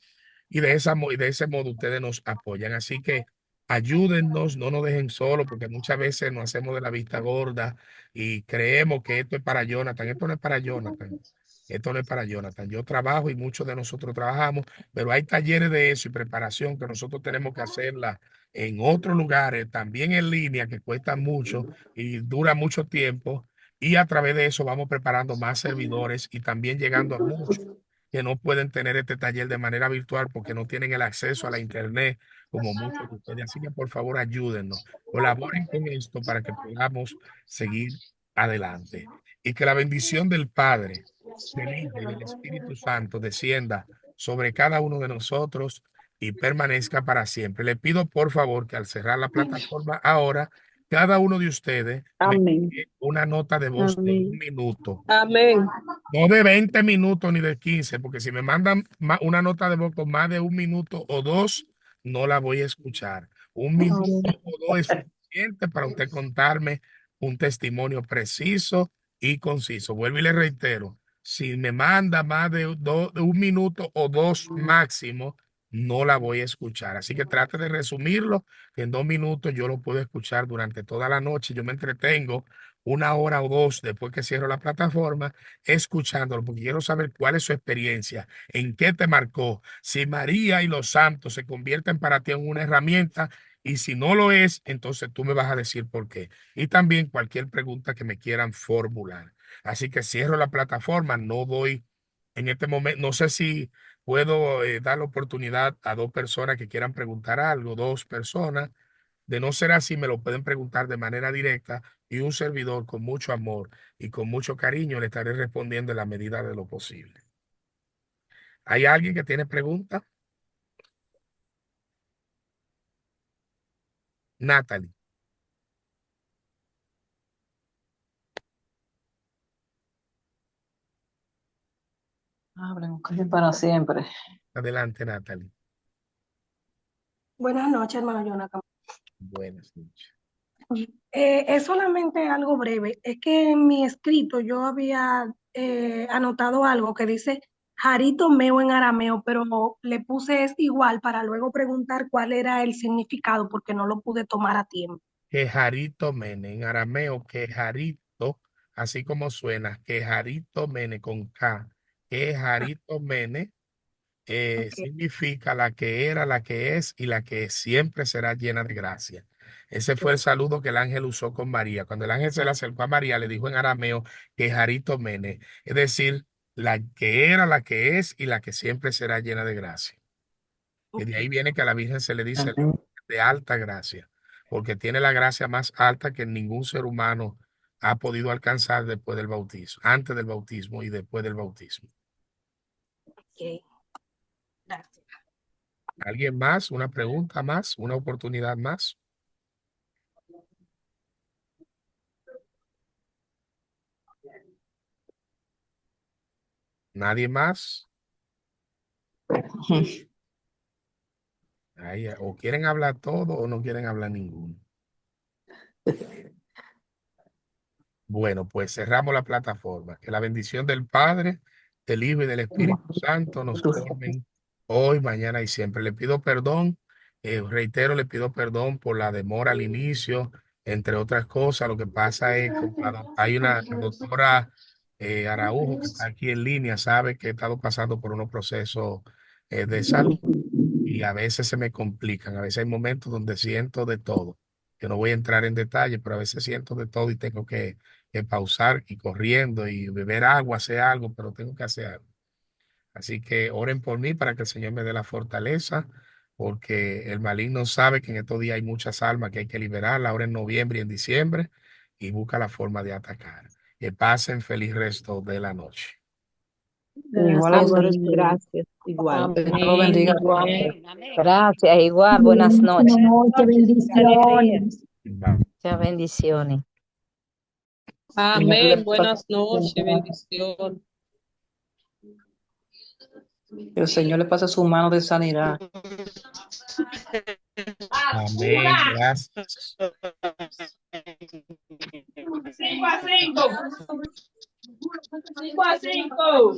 y de ese modo ustedes nos apoyan. Así que ayúdennos, no nos dejen solos, porque muchas veces nos hacemos de la vista gorda y creemos que esto es para Jonathan. Esto no es para Jonathan. Esto no es para Jonathan. Yo trabajo y muchos de nosotros trabajamos, pero hay talleres de eso y preparación que nosotros tenemos que hacerla en otros lugares, también en línea, que cuestan mucho y dura mucho tiempo. Y a través de eso vamos preparando más servidores y también llegando a muchos que no pueden tener este taller de manera virtual porque no tienen el acceso a la internet como muchos de ustedes. Así que por favor ayúdennos, colaboren con esto para que podamos seguir adelante. Y que la bendición del Padre, del Hijo y del Espíritu Santo descienda sobre cada uno de nosotros y permanezca para siempre. Le pido por favor que al cerrar la plataforma ahora, cada uno de ustedes me Amén. envíe una nota de voz de un Amén. minuto. Amén. No de 20 minutos ni de 15, porque si me mandan una nota de voz con más de un minuto o dos, no la voy a escuchar. Un minuto o dos es suficiente para usted contarme un testimonio preciso y conciso. Vuelvo y le reitero, si me manda más de un minuto o dos máximo, no la voy a escuchar. Así que trate de resumirlo, que en 2 minutos yo lo puedo escuchar durante toda la noche. Yo me entretengo 1 hora o dos después que cierro la plataforma escuchándolo, porque quiero saber cuál es su experiencia, en qué te marcó, si María y los santos se convierten para ti en una herramienta y si no lo es, entonces tú me vas a decir por qué. Y también cualquier pregunta que me quieran formular. Así que cierro la plataforma, no doy en este momento, no sé si puedo dar la oportunidad a 2 personas que quieran preguntar algo, 2 personas. De no ser así, me lo pueden preguntar de manera directa y un servidor con mucho amor y con mucho cariño le estaré respondiendo en la medida de lo posible. ¿Hay alguien que tiene pregunta? Natalie, Abren casi para siempre. adelante, Natalie. Buenas noches, hermano Jonathan. Buenas noches. Es solamente algo breve. Es que en mi escrito yo había anotado algo que dice Jarito Meo en arameo, pero le puse es igual para luego preguntar cuál era el significado porque no lo pude tomar a tiempo. Quejarito Mene, en arameo, quejarito, así como suena, quejarito Mene con K. Quejarito Mene Okay. significa la que era, la que es y la que siempre será llena de gracia. Ese fue el saludo que el ángel usó con María. Cuando el ángel se le acercó a María, le dijo en arameo, quejarito Mene, es decir, la que era, la que es y la que siempre será llena de gracia. Y de ahí viene que a la Virgen se le dice Amén. de alta gracia, porque tiene la gracia más alta que ningún ser humano ha podido alcanzar después del bautismo, antes del bautismo y después del bautismo. Okay. Gracias. ¿Alguien más? ¿Una pregunta más? ¿Una oportunidad más? ¿Nadie más? Ay, o quieren hablar todo o no quieren hablar ninguno. Bueno, pues cerramos la plataforma. Que la bendición del Padre, del Hijo y del Espíritu Santo nos colmen hoy, mañana y siempre. Le pido perdón, reitero, le pido perdón por la demora al inicio, entre otras cosas. Lo que pasa es que hay una doctora Araujo que está aquí en línea, sabe que he estado pasando por unos procesos de salud y a veces se me complican. A veces hay momentos donde siento de todo, que no voy a entrar en detalle, pero a veces siento de todo y tengo que pausar y corriendo y beber agua, hacer algo, pero tengo que hacer algo. Así que oren por mí para que el Señor me dé la fortaleza, porque el maligno sabe que en estos días hay muchas almas que hay que liberar, ahora en noviembre y en diciembre, y busca la forma de atacar. Que pasen feliz resto de la noche. Igual a Amén. ustedes. Gracias. Igual. Señor lo bendiga. Amén. Gracias, igual, buenas noches. Buenas noches, Feliz día. bendiciones. Muchas bendiciones. Señor le Amén. Buenas noches. Bendición. Que el Señor le pase su mano de sanidad. Amén. Gracias. 5 a 5. 5 a 5.